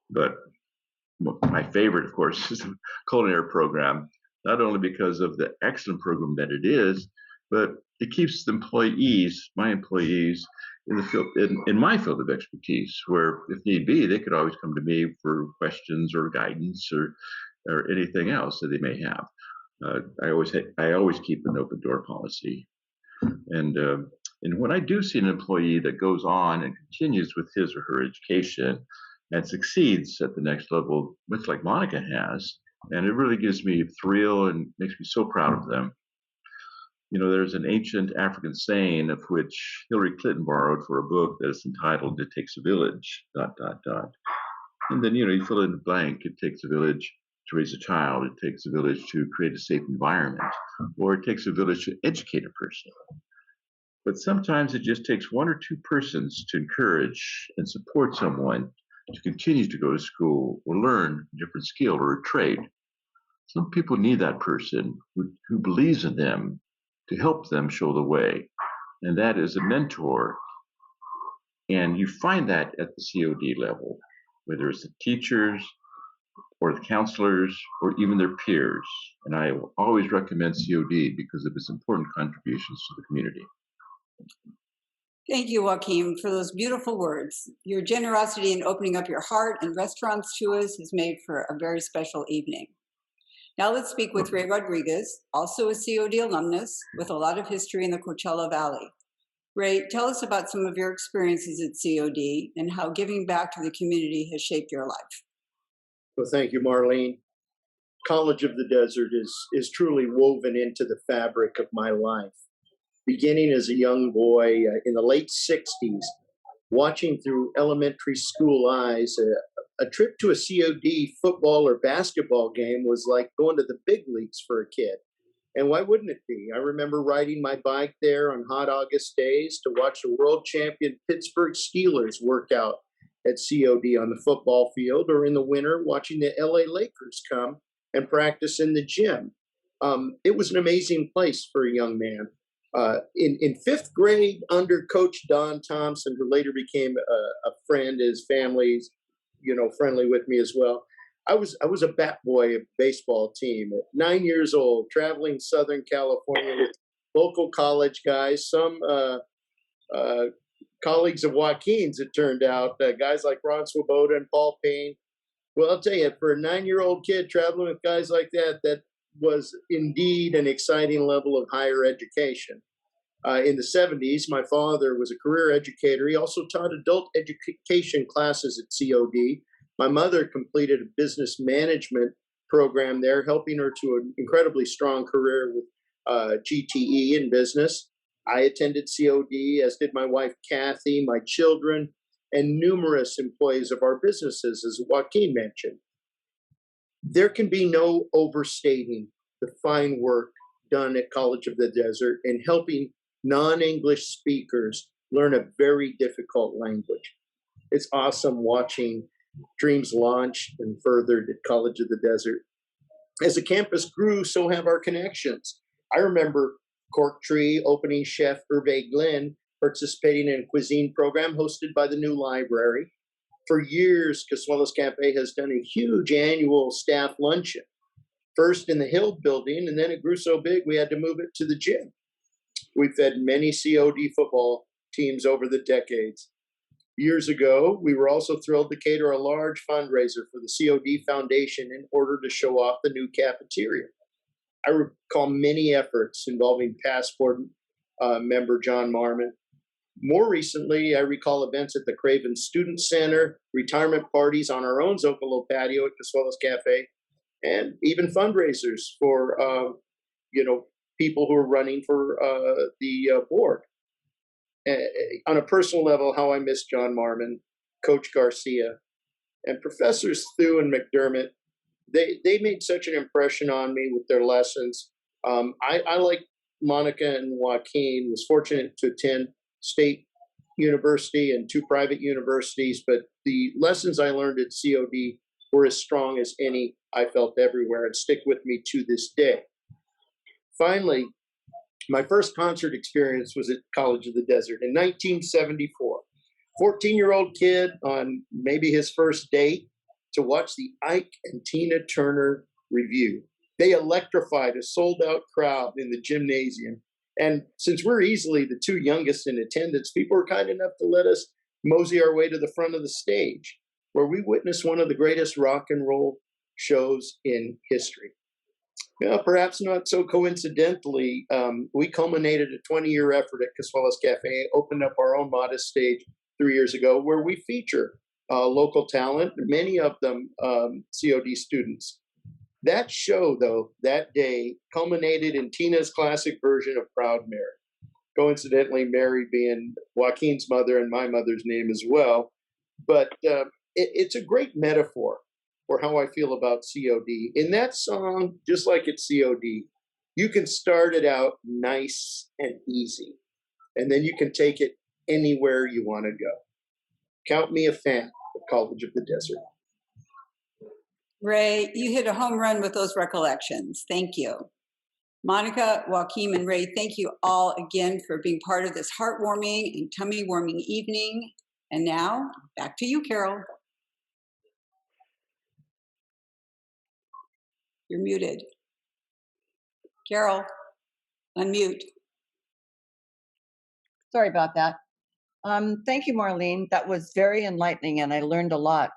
But my favorite, of course, is the culinary program, not only because of the excellent program that it is, but it keeps the my employees, in the field, in my field of expertise, where if need be, they could always come to me for questions or guidance or anything else that they may have. I always keep an open door policy, and when I do see an employee that goes on and continues with his or her education, and succeeds at the next level, much like Monica has. And it really gives me a thrill and makes me so proud of them. You know, there's an ancient African saying of which Hillary Clinton borrowed for a book that is entitled "It Takes a Village," ... And then, you know, you fill in the blank. It takes a village to raise a child. It takes a village to create a safe environment, or it takes a village to educate a person. But sometimes it just takes one or two persons to encourage and support someone to continue to go to school or learn a different skill or a trade. Some people need that person who believes in them to help them show the way. And that is a mentor. And you find that at the COD level, whether it's the teachers or the counselors or even their peers. And I will always recommend COD because of its important contributions to the community. Thank you, Joaquin, for those beautiful words. Your generosity in opening up your heart and restaurants to us has made for a very special evening. Now let's speak with Ray Rodriguez, also a COD alumnus with a lot of history in the Coachella Valley. Ray, tell us about some of your experiences at COD and how giving back to the community has shaped your life. Well, thank you, Marlene. College of the Desert is truly woven into the fabric of my life. Beginning as a young boy in the late 60s, watching through elementary school eyes, a trip to a COD football or basketball game was like going to the big leagues for a kid. And why wouldn't it be? I remember riding my bike there on hot August days to watch the world champion Pittsburgh Steelers work out at COD on the football field, or in the winter watching the LA Lakers come and practice in the gym. It was an amazing place for a young man. In fifth grade, under Coach Don Thompson, who later became a friend, his family's, friendly with me as well. I was a bat boy of the baseball team at 9 years old, traveling Southern California with local college guys, some colleagues of Joaquin's, it turned out, guys like Ron Swoboda and Paul Payne. Well, I'll tell you, for a 9-year-old kid traveling with guys like that, that was indeed an exciting level of higher education. In the 70s, my father was a career educator. He also taught adult education classes at COD. My mother completed a business management program there, helping her to an incredibly strong career with GTE in business. I attended COD, as did my wife, Kathy, my children, and numerous employees of our businesses, as Joaquin mentioned. There can be no overstating the fine work done at College of the Desert in helping non-English speakers learn a very difficult language. It's awesome watching dreams launched and furthered at College of the Desert. As the campus grew, so have our connections. I remember Cork Tree opening chef Hervé Glenn participating in a cuisine program hosted by the new library. For years, Casuelas Cafe has done a huge annual staff luncheon, first in the Hill building, and then it grew so big we had to move it to the gym. We fed many COD football teams over the decades. Years ago, we were also thrilled to cater a large fundraiser for the COD Foundation in order to show off the new cafeteria. I recall many efforts involving Passport member John Marmon. More recently, I recall events at the Craven Student Center, retirement parties on our own Zocalo patio at Casuelas Cafe, and even fundraisers for people who are running for the board. On a personal level, how I miss John Marmon, Coach Garcia, and Professors Thu and McDermott. They made such an impression on me with their lessons. I like Monica and Joaquin, was fortunate to attend State University and 2 private universities, but the lessons I learned at COD were as strong as any I felt everywhere and stick with me to this day. Finally, my first concert experience was at College of the Desert in 1974. 14-year-old kid on maybe his first date to watch the Ike and Tina Turner review. They electrified a sold-out crowd in the gymnasium. And since we're easily the 2 youngest in attendance, people were kind enough to let us mosey our way to the front of the stage, where we witnessed one of the greatest rock and roll shows in history. Perhaps not so coincidentally, we culminated a 20-year effort at Casuelas Cafe, opened up our own modest stage 3 years ago, where we feature local talent, many of them COD students. That show, though, that day culminated in Tina's classic version of Proud Mary. Coincidentally, Mary being Joaquin's mother and my mother's name as well. But it's a great metaphor for how I feel about COD. In that song, just like it's COD, you can start it out nice and easy, and then you can take it anywhere you want to go. Count me a fan of College of the Desert. Ray, you hit a home run with those recollections. Thank you. Monica, Joaquin, and Ray, thank you all again for being part of this heartwarming and tummy-warming evening. And now, back to you, Carol. You're muted. Carol, unmute. Sorry about that. Thank you, Marlene. That was very enlightening, and I learned a lot.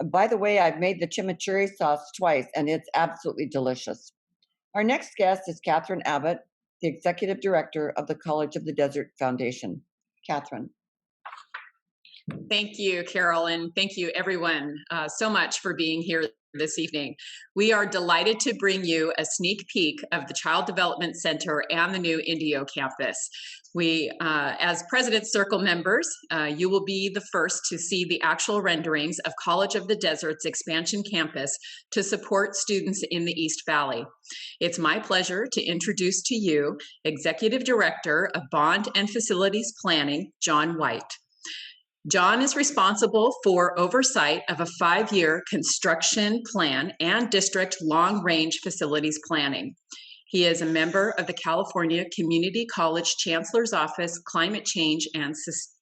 By the way, I've made the chimichurri sauce twice, and it's absolutely delicious. Our next guest is Katherine Abbott, the Executive Director of the College of the Desert Foundation. Katherine. Thank you, Carol, and thank you everyone so much for being here this evening. We are delighted to bring you a sneak peek of the Child Development Center and the new Indio campus. We, as President's Circle members, you will be the first to see the actual renderings of College of the Desert's expansion campus to support students in the East Valley. It's my pleasure to introduce to you Executive Director of Bond and Facilities Planning, John White. John is responsible for oversight of a 5-year construction plan and district long-range facilities planning. He is a member of the California Community College Chancellor's Office Climate Change and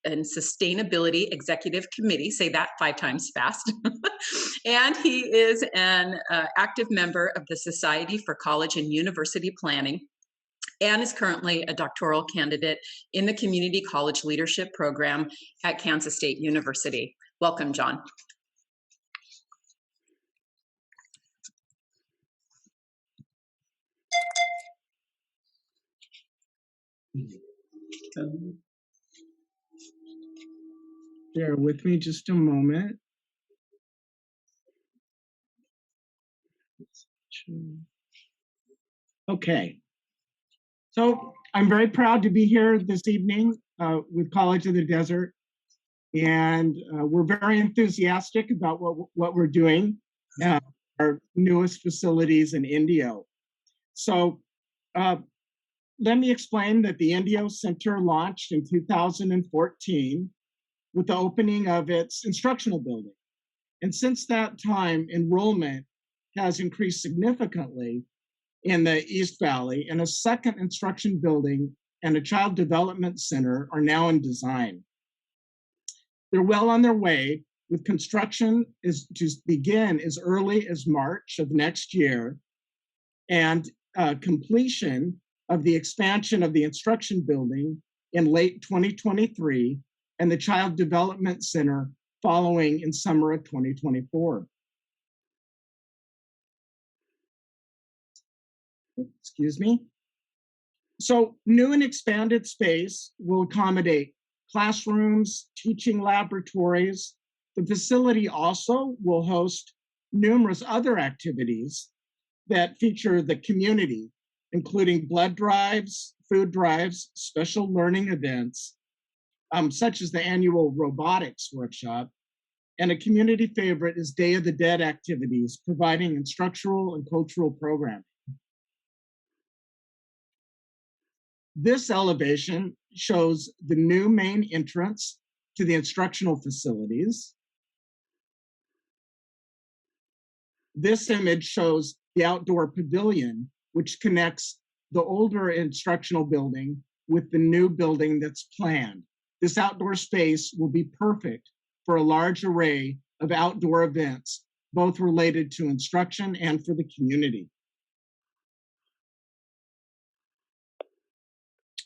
Sustainability Executive Committee, say that 5 times fast, and he is an active member of the Society for College and University Planning, and is currently a doctoral candidate in the Community College Leadership Program at Kansas State University. Welcome, John. Bear with me just a moment. Okay. So I'm very proud to be here this evening with College of the Desert, and we're very enthusiastic about what we're doing, our newest facilities in Indio. So let me explain that the Indio Center launched in 2014 with the opening of its instructional building. And since that time, enrollment has increased significantly in the East Valley, and a second instruction building and a child development center are now in design. They're well on their way, with construction is to begin as early as March of next year, and completion of the expansion of the instruction building in late 2023, and the child development center following in summer of 2024. Excuse me. So new and expanded space will accommodate classrooms, teaching laboratories. The facility also will host numerous other activities that feature the community, including blood drives, food drives, special learning events, such as the annual robotics workshop, and a community favorite is Day of the Dead activities, providing instructional and cultural programming. This elevation shows the new main entrance to the instructional facilities. This image shows the outdoor pavilion, which connects the older instructional building with the new building that's planned. This outdoor space will be perfect for a large array of outdoor events, both related to instruction and for the community.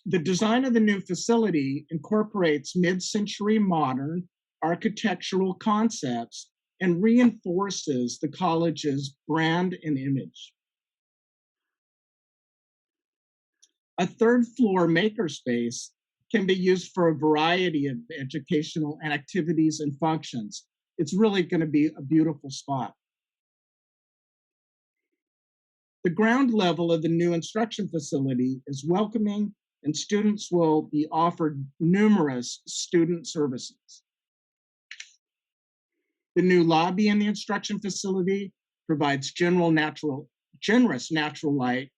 The design of the new facility incorporates mid-century modern architectural concepts and reinforces the college's brand and image. A third floor makerspace can be used for a variety of educational and activities and functions. It's really going to be a beautiful spot. The ground level of the new instruction facility is welcoming, and students will be offered numerous student services. The new lobby in the instruction facility provides generous natural light,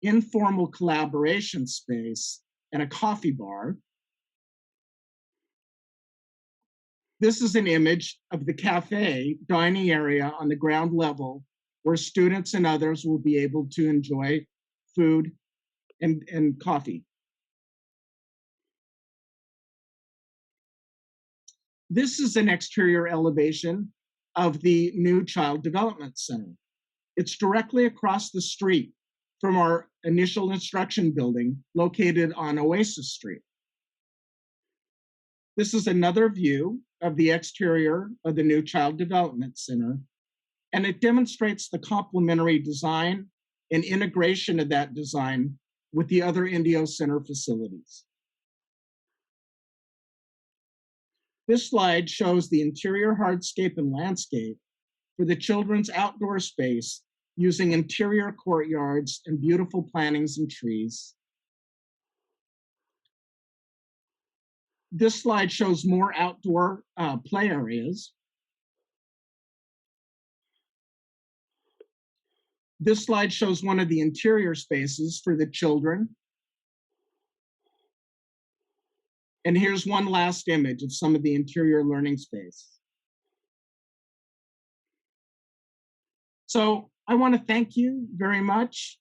informal collaboration space, and a coffee bar. This is an image of the cafe dining area on the ground level where students and others will be able to enjoy food and coffee. This is an exterior elevation of the new Child Development Center. It's directly across the street from our initial instruction building located on Oasis Street. This is another view of the exterior of the new Child Development Center, and it demonstrates the complementary design and integration of that design with the other Indio Center facilities. This slide shows the interior hardscape and landscape for the children's outdoor space using interior courtyards and beautiful plantings and trees. This slide shows more outdoor play areas. This slide shows one of the interior spaces for the children. And here's one last image of some of the interior learning space. So I want to thank you very much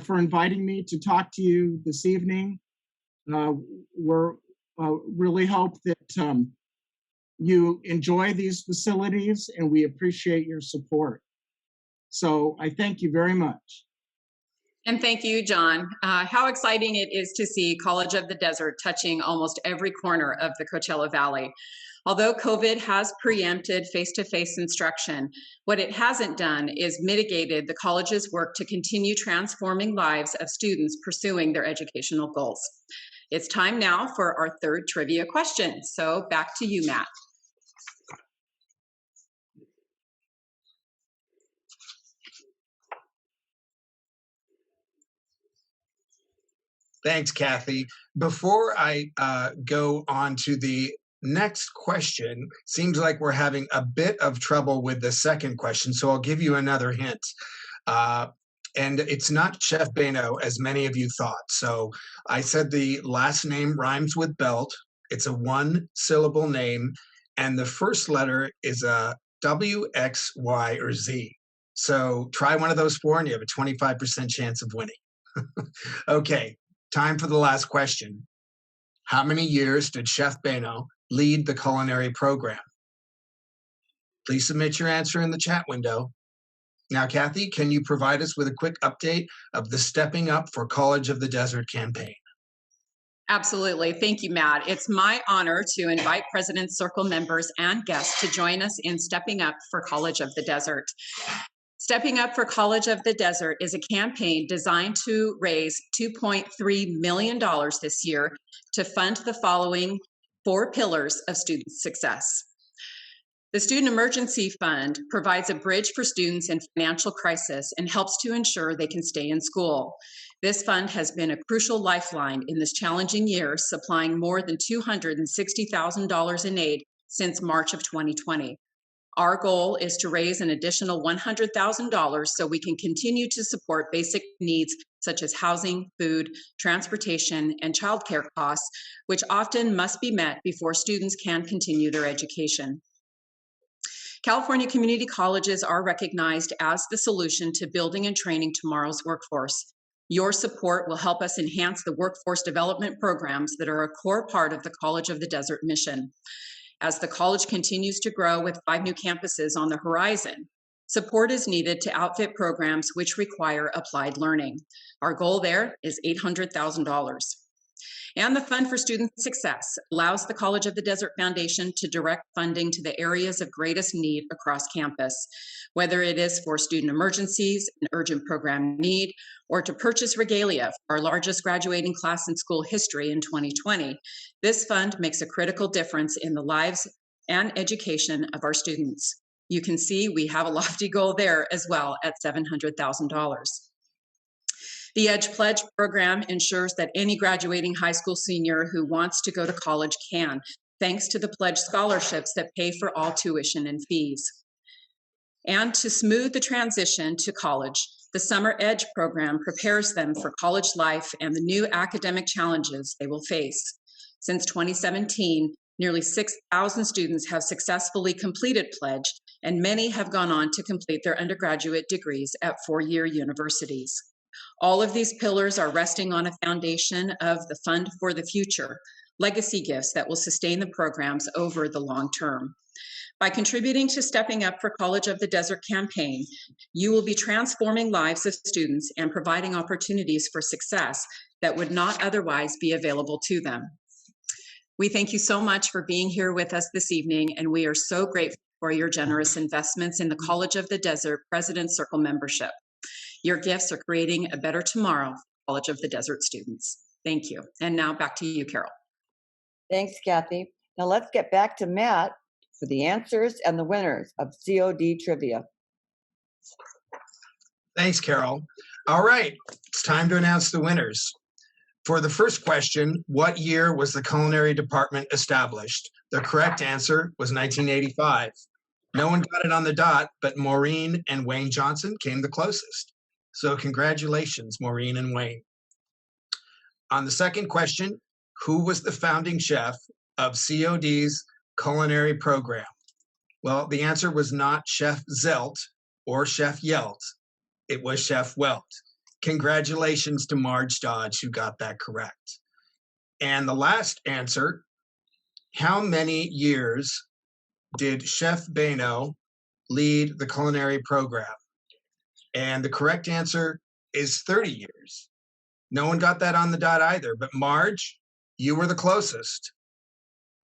for inviting me to talk to you this evening. We're really hope that you enjoy these facilities, and we appreciate your support. So I thank you very much. And thank you, John. How exciting it is to see College of the Desert touching almost every corner of the Coachella Valley. Although COVID has preempted face-to-face instruction, what it hasn't done is mitigated the college's work to continue transforming lives of students pursuing their educational goals. It's time now for our third trivia question. So back to you, Matt. Thanks, Kathy. Before I go on to the next question, seems like we're having a bit of trouble with the second question, so I'll give you another hint. And it's not Chef Bano, as many of you thought. So I said the last name rhymes with belt. It's a one-syllable name, and the first letter is a W, X, Y, or Z. So try one of those four, and you have a 25% chance of winning. Okay. Time for the last question. How many years did Chef Bano lead the culinary program? Please submit your answer in the chat window. Now, Kathy, can you provide us with a quick update of the Stepping Up for College of the Desert campaign? Absolutely. Thank you, Matt. It's my honor to invite President's Circle members and guests to join us in Stepping Up for College of the Desert. Stepping Up for College of the Desert is a campaign designed to raise $2.3 million this year to fund the following 4 pillars of student success. The Student Emergency Fund provides a bridge for students in financial crisis and helps to ensure they can stay in school. This fund has been a crucial lifeline in this challenging year, supplying more than $260,000 in aid since March of 2020. Our goal is to raise an additional $100,000 so we can continue to support basic needs such as housing, food, transportation, and childcare costs, which often must be met before students can continue their education. California community colleges are recognized as the solution to building and training tomorrow's workforce. Your support will help us enhance the workforce development programs that are a core part of the College of the Desert mission. As the college continues to grow with 5 new campuses on the horizon, support is needed to outfit programs which require applied learning. Our goal there is $800,000. And the Fund for Student Success allows the College of the Desert Foundation to direct funding to the areas of greatest need across campus, whether it is for student emergencies, an urgent program need, or to purchase regalia for our largest graduating class in school history in 2020. This fund makes a critical difference in the lives and education of our students. You can see we have a lofty goal there as well at $700,000. The EDGE Pledge program ensures that any graduating high school senior who wants to go to college can, thanks to the Pledge scholarships that pay for all tuition and fees. And to smooth the transition to college, the Summer EDGE program prepares them for college life and the new academic challenges they will face. Since 2017, nearly 6,000 students have successfully completed Pledge, and many have gone on to complete their undergraduate degrees at four-year universities. All of these pillars are resting on a foundation of the Fund for the Future, legacy gifts that will sustain the programs over the long term. By contributing to Stepping Up for College of the Desert campaign, you will be transforming lives of students and providing opportunities for success that would not otherwise be available to them. We thank you so much for being here with us this evening, and we are so grateful for your generous investments in the College of the Desert President's Circle membership. Your gifts are creating a better tomorrow for College of the Desert students. Thank you. And now back to you, Carol. Thanks, Kathy. Now let's get back to Matt for the answers and the winners of COD Trivia. Thanks, Carol. All right, it's time to announce the winners. For the first question, what year was the culinary department established? The correct answer was 1985. No one got it on the dot, but Maureen and Wayne Johnson came the closest. So congratulations, Maureen and Wayne. On the second question, who was the founding chef of COD's culinary program? Well, the answer was not Chef Zelt or Chef Yelt. It was Chef Welt. Congratulations to Marge Dodge, who got that correct. And the last answer, how many years did Chef Bano lead the culinary program? And the correct answer is 30 years. No one got that on the dot either, but Marge, you were the closest.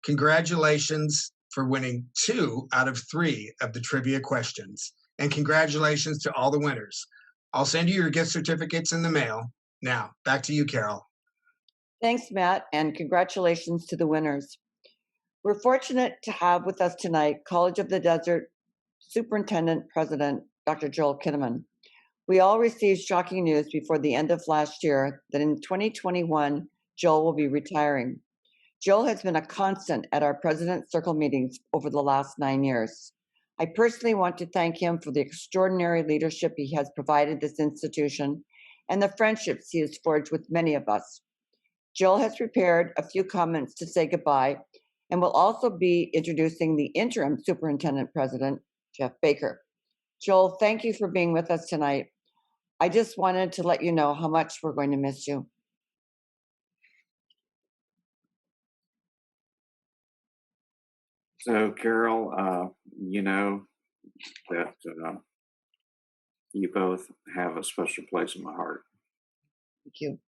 Congratulations for winning 2 out of 3 of the trivia questions. And congratulations to all the winners. I'll send you your gift certificates in the mail. Now, back to you, Carol. Thanks, Matt, and congratulations to the winners. We're fortunate to have with us tonight College of the Desert Superintendent President, Dr. Joel Kinnaman. We all received shocking news before the end of last year that in 2021, Joel will be retiring. Joel has been a constant at our President's Circle meetings over the last 9 years. I personally want to thank him for the extraordinary leadership he has provided this institution and the friendships he has forged with many of us. Joel has prepared a few comments to say goodbye and will also be introducing the interim superintendent president, Jeff Baker. Joel, thank you for being with us tonight. I just wanted to let you know how much we're going to miss you. So, Carol, you know that you both have a special place in my heart. Thank you.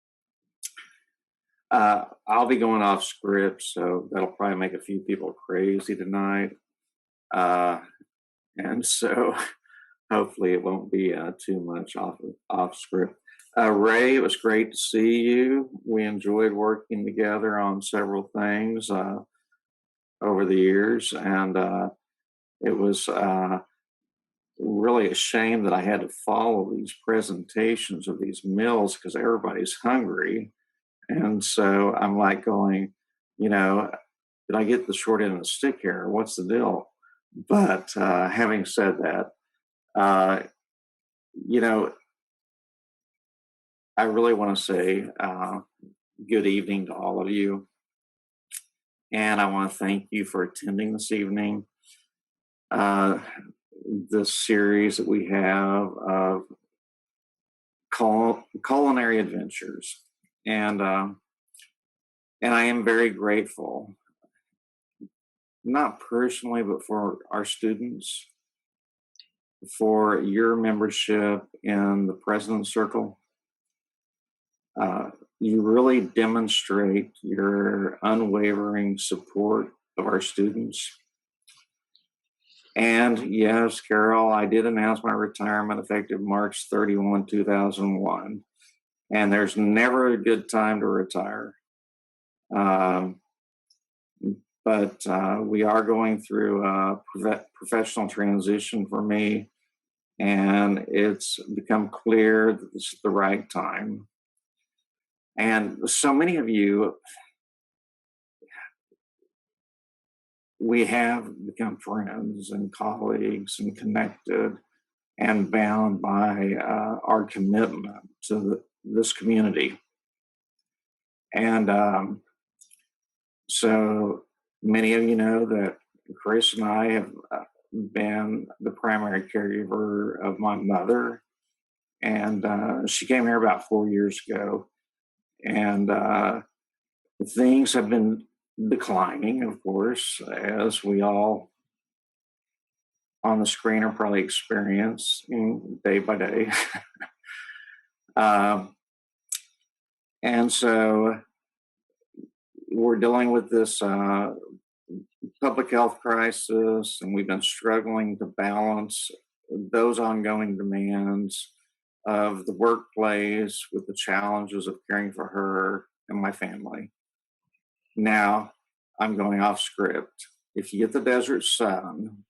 I'll be going off script, so that'll probably make a few people crazy tonight. And so hopefully it won't be too much off script. Ray, it was great to see you. We enjoyed working together on several things over the years, and it was really a shame that I had to follow these presentations of these meals because everybody's hungry. And so I'm like going, you know, did I get the short end of the stick here? What's the deal? But having said that, you know, I really want to say good evening to all of you. And I want to thank you for attending this evening. This series that we have of culinary adventures. And I am very grateful, not personally, but for our students, for your membership in the President's Circle. you really demonstrate your unwavering support of our students. And yes, Carol, I did announce my retirement effective March 31, 2001. And there's never a good time to retire. But we are going through a professional transition for me. And it's become clear that this is the right time. And so many of you, we have become friends and colleagues and connected and bound by our commitment to this community. And so many of you know that Chris and I have been the primary caregiver of my mother. And she came here about 4 years ago. And things have been declining, of course, as we all on the screen are probably experiencing day by day. And so we're dealing with this public health crisis, and we've been struggling to balance those ongoing demands of the workplace with the challenges of caring for her and my family. Now, I'm going off script. If you get the Desert Sun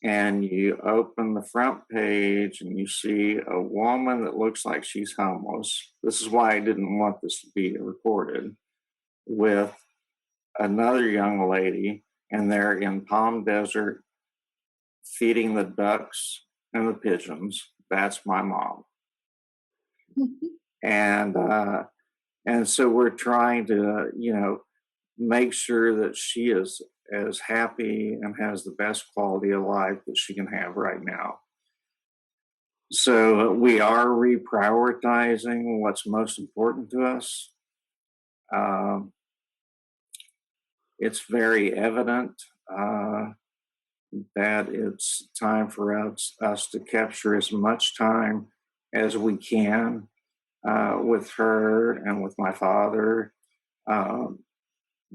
and you open the front page and you see a woman that looks like she's homeless, this is why I didn't want this to be recorded, with another young lady, and they're in Palm Desert feeding the ducks and the pigeons. That's my mom. And so we're trying to, make sure that she is as happy and has the best quality of life that she can have right now. So we are reprioritizing what's most important to us. It's very evident that it's time for us to capture as much time as we can with her and with my father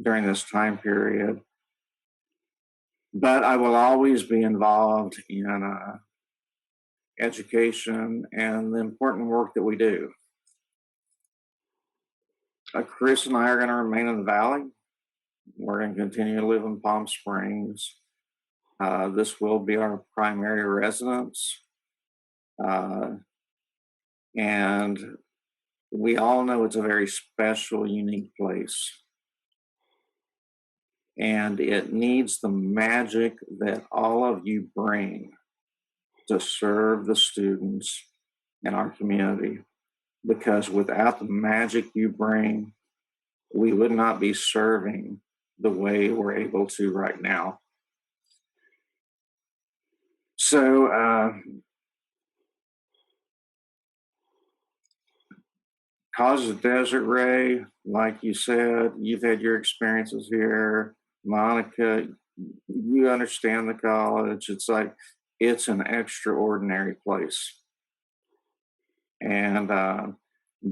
during this time period. But I will always be involved in education and the important work that we do. Chris and I are going to remain in the Valley. We're going to continue to live in Palm Springs. This will be our primary residence. And we all know it's a very special, unique place. And it needs the magic that all of you bring to serve the students in our community. Because without the magic you bring, we would not be serving the way we're able to right now. So, Cause of the Desert, Ray, like you said, you've had your experiences here. Monica, you understand the college. It's an extraordinary place. And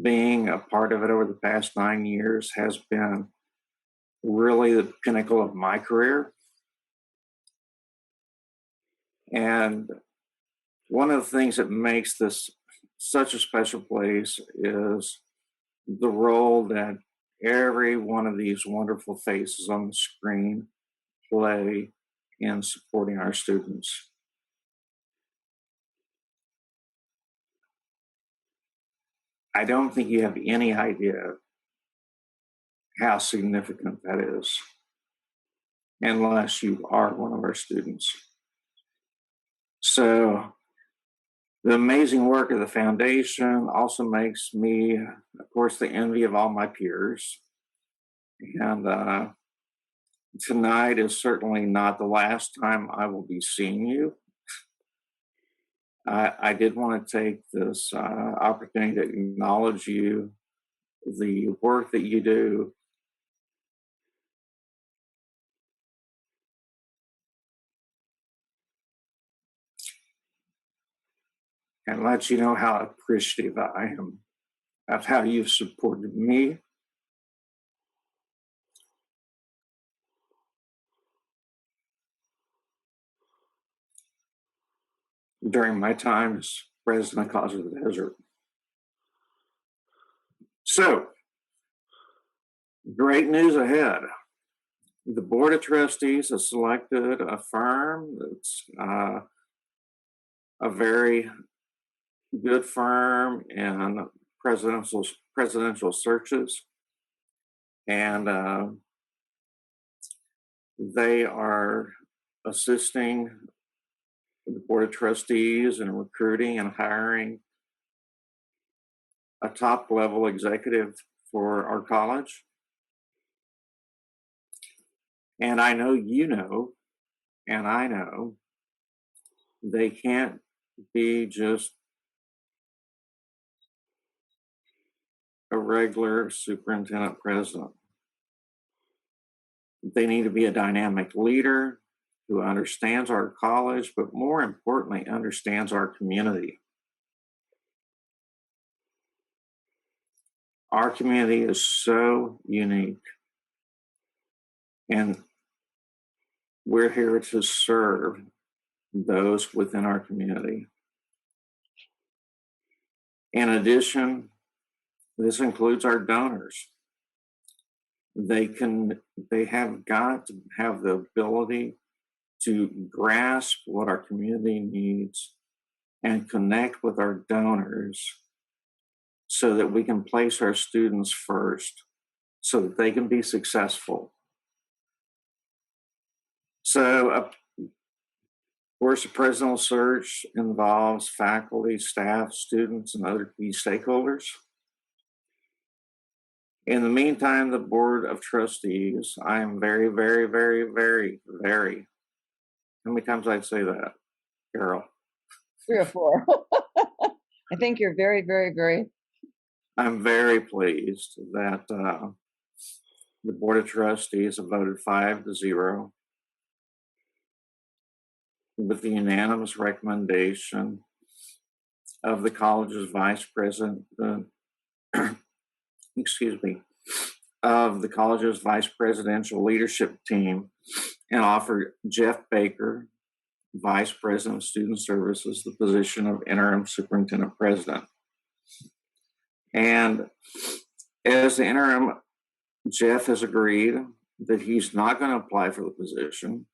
being a part of it over the past 9 years has been really the pinnacle of my career. And one of the things that makes this such a special place is the role that every one of these wonderful faces on the screen play in supporting our students. I don't think you have any idea how significant that is, unless you are one of our students. So the amazing work of the foundation also makes me, of course, the envy of all my peers. And tonight is certainly not the last time I will be seeing you. I did want to take this opportunity to acknowledge you, the work that you do. And let you know how appreciative I am of how you've supported me during my time as president of College of the Desert. So, great news ahead. The Board of Trustees has selected a firm that's a very good firm in presidential searches, and they are assisting the Board of Trustees in recruiting and hiring a top-level executive for our college. And I know you know, and I know, they can't be just a regular superintendent president. They need to be a dynamic leader who understands our college, but more importantly, understands our community. Our community is so unique, and we're here to serve those within our community. In addition, this includes our donors. They have got to have the ability to grasp what our community needs and connect with our donors so that we can place our students first, so that they can be successful. So, of course, the presidential search involves faculty, staff, students, and other key stakeholders. In the meantime, the Board of Trustees, I am very, very, very, very, very, how many times I'd say that, Carol? 3 or 4. I think you're very, very, very. I'm very pleased that the Board of Trustees have voted 5-0 with the unanimous recommendation of the college's vice president, of the college's vice presidential leadership team, and offered Jeff Baker, vice president of student services, the position of interim superintendent president. And as the interim, Jeff has agreed that he's not going to apply for the position,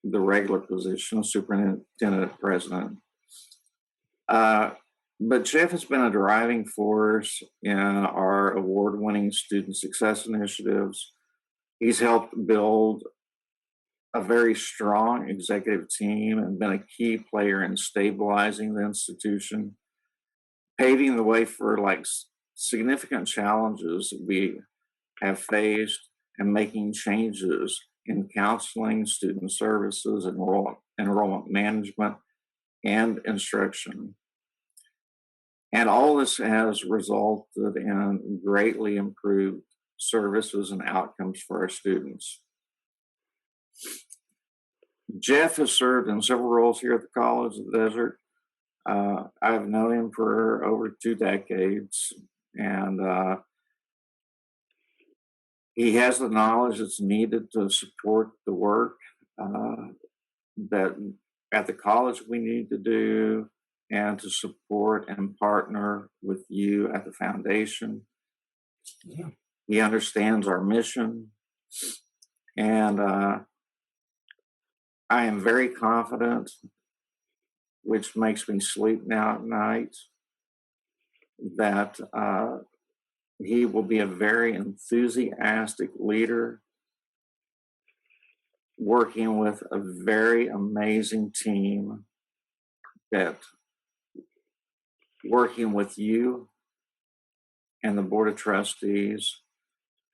the regular position of superintendent president. But Jeff has been a driving force in our award-winning student success initiatives. He's helped build a very strong executive team and been a key player in stabilizing the institution, paving the way for significant challenges we have faced, and making changes in counseling, student services, enrollment management, and instruction. And all this has resulted in greatly improved services and outcomes for our students. Jeff has served in several roles here at the College of the Desert. I've known him for over 2 decades, and he has the knowledge that's needed to support the work that at the college we need to do, and to support and partner with you at the foundation. Yeah. He understands our mission, and I am very confident, which makes me sleep now at night, that he will be a very enthusiastic leader, working with a very amazing team, that working with you and the Board of Trustees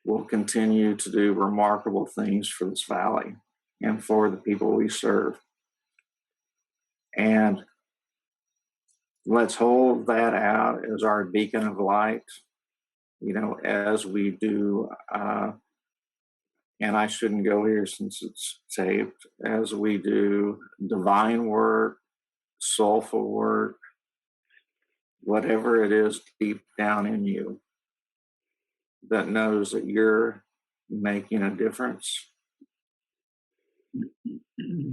will continue to do remarkable things for this valley and for the people we serve. And let's hold that out as our beacon of light, as we do, and I shouldn't go here since it's taped, as we do divine work, soulful work, whatever it is deep down in you that knows that you're making a difference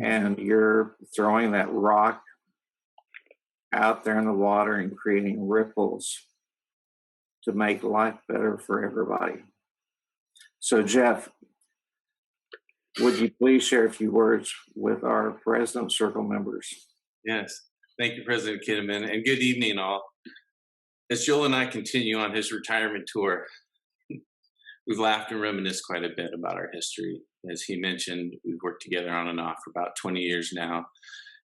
and you're throwing that rock out there in the water and creating ripples to make life better for everybody. So, Jeff, would you please share a few words with our President Circle members? Yes. Thank you, President Kinnaman, and good evening, all. As Joel and I continue on his retirement tour, we've laughed and reminisced quite a bit about our history. As he mentioned, we've worked together on and off for about 20 years now,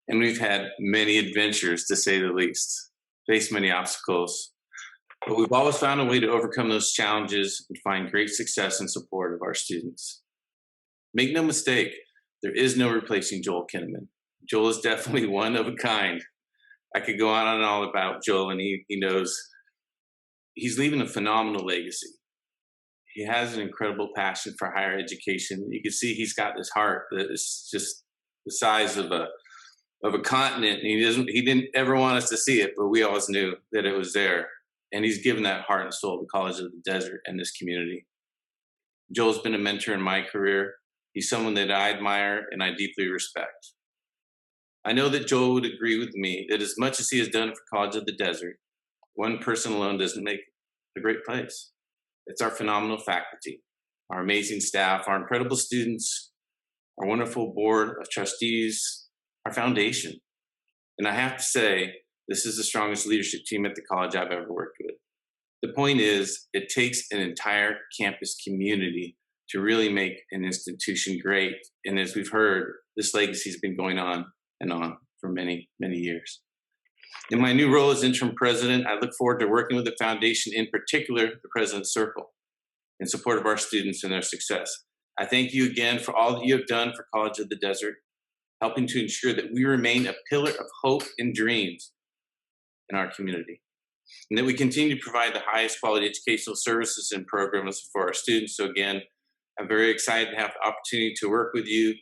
and we've had many adventures, to say the least, faced many obstacles, but we've always found a way to overcome those challenges and find great success and support of our students. Make no mistake, there is no replacing Joel Kinnaman. Joel is definitely one of a kind. I could go on and on about Joel, and he knows he's leaving a phenomenal legacy. He has an incredible passion for higher education. You can see he's got this heart that is just the size of a continent. And he didn't ever want us to see it, but we always knew that it was there. And he's given that heart and soul to College of the Desert and this community. Joel's been a mentor in my career. He's someone that I admire and I deeply respect. I know that Joel would agree with me that as much as he has done for College of the Desert, one person alone doesn't make a great place. It's our phenomenal faculty, our amazing staff, our incredible students, our wonderful board of trustees, our foundation. And I have to say, this is the strongest leadership team at the college I've ever worked with. The point is, it takes an entire campus community to really make an institution great. And as we've heard, this legacy has been going on and on for many, many years. In my new role as interim president, I look forward to working with the foundation, in particular, the President's Circle, in support of our students and their success. I thank you again for all that you have done for College of the Desert, helping to ensure that we remain a pillar of hope and dreams in our community, and that we continue to provide the highest quality educational services and programs for our students. So again, I'm very excited to have the opportunity to work with you.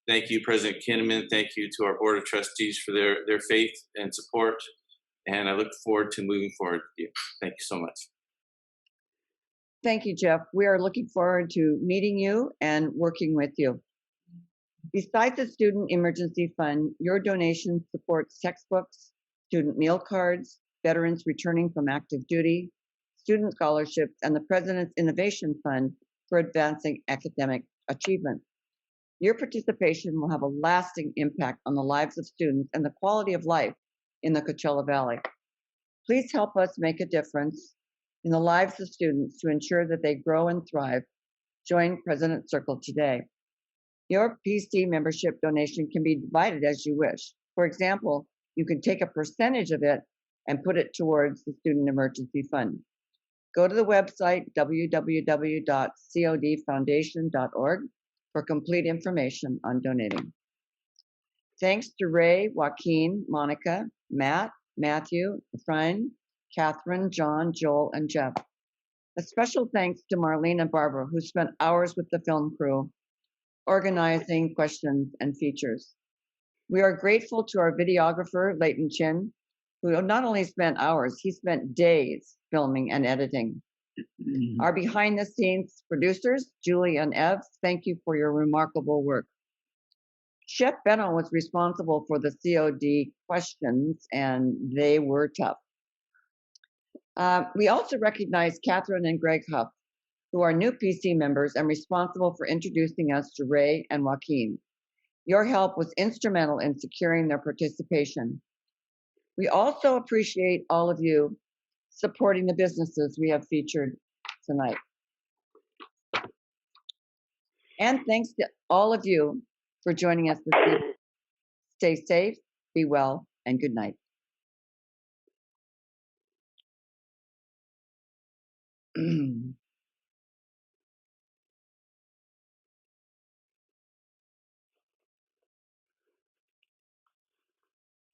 Thank you, President Kinnaman. Thank you to our Board of Trustees for their faith and support. And I look forward to moving forward with you. Thank you so much. Thank you, Jeff. We are looking forward to meeting you and working with you. Besides the Student Emergency Fund, your donation supports textbooks, student meal cards, veterans returning from active duty, student scholarships, and the President's Innovation Fund for advancing academic achievement. Your participation will have a lasting impact on the lives of students and the quality of life in the Coachella Valley. Please help us make a difference in the lives of students to ensure that they grow and thrive. Join President's Circle today. Your PC membership donation can be divided as you wish. For example, you can take a percentage of it and put it towards the Student Emergency Fund. Go to the website www.codfoundation.org for complete information on donating. Thanks to Ray, Joaquin, Monica, Matt, Matthew, Efrain, Katherine, John, Joel, and Jeff. A special thanks to Marlene and Barbara, who spent hours with the film crew, organizing questions and features. We are grateful to our videographer, Leighton Chin, who not only spent hours, he spent days filming and editing. Our behind-the-scenes producers, Julie and Ev, thank you for your remarkable work. Chef Bano was responsible for the COD questions, and they were tough. We also recognize Katherine and Greg Huff, who are new PC members and responsible for introducing us to Ray and Joaquin. Your help was instrumental in securing their participation. We also appreciate all of you supporting the businesses we have featured tonight. And thanks to all of you for joining us this evening. Stay safe, be well, and good night.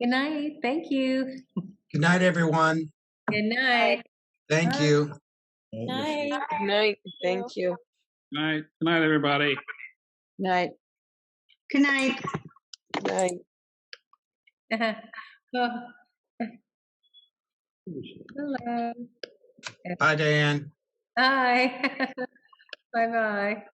Good night. Thank you. Good night, everyone. Good night. Thank you. Good night. Good night. Thank you. Good night. Good night, everybody. Night. Good night. Good night. Oh. Bye, Diane. Bye. Bye-bye.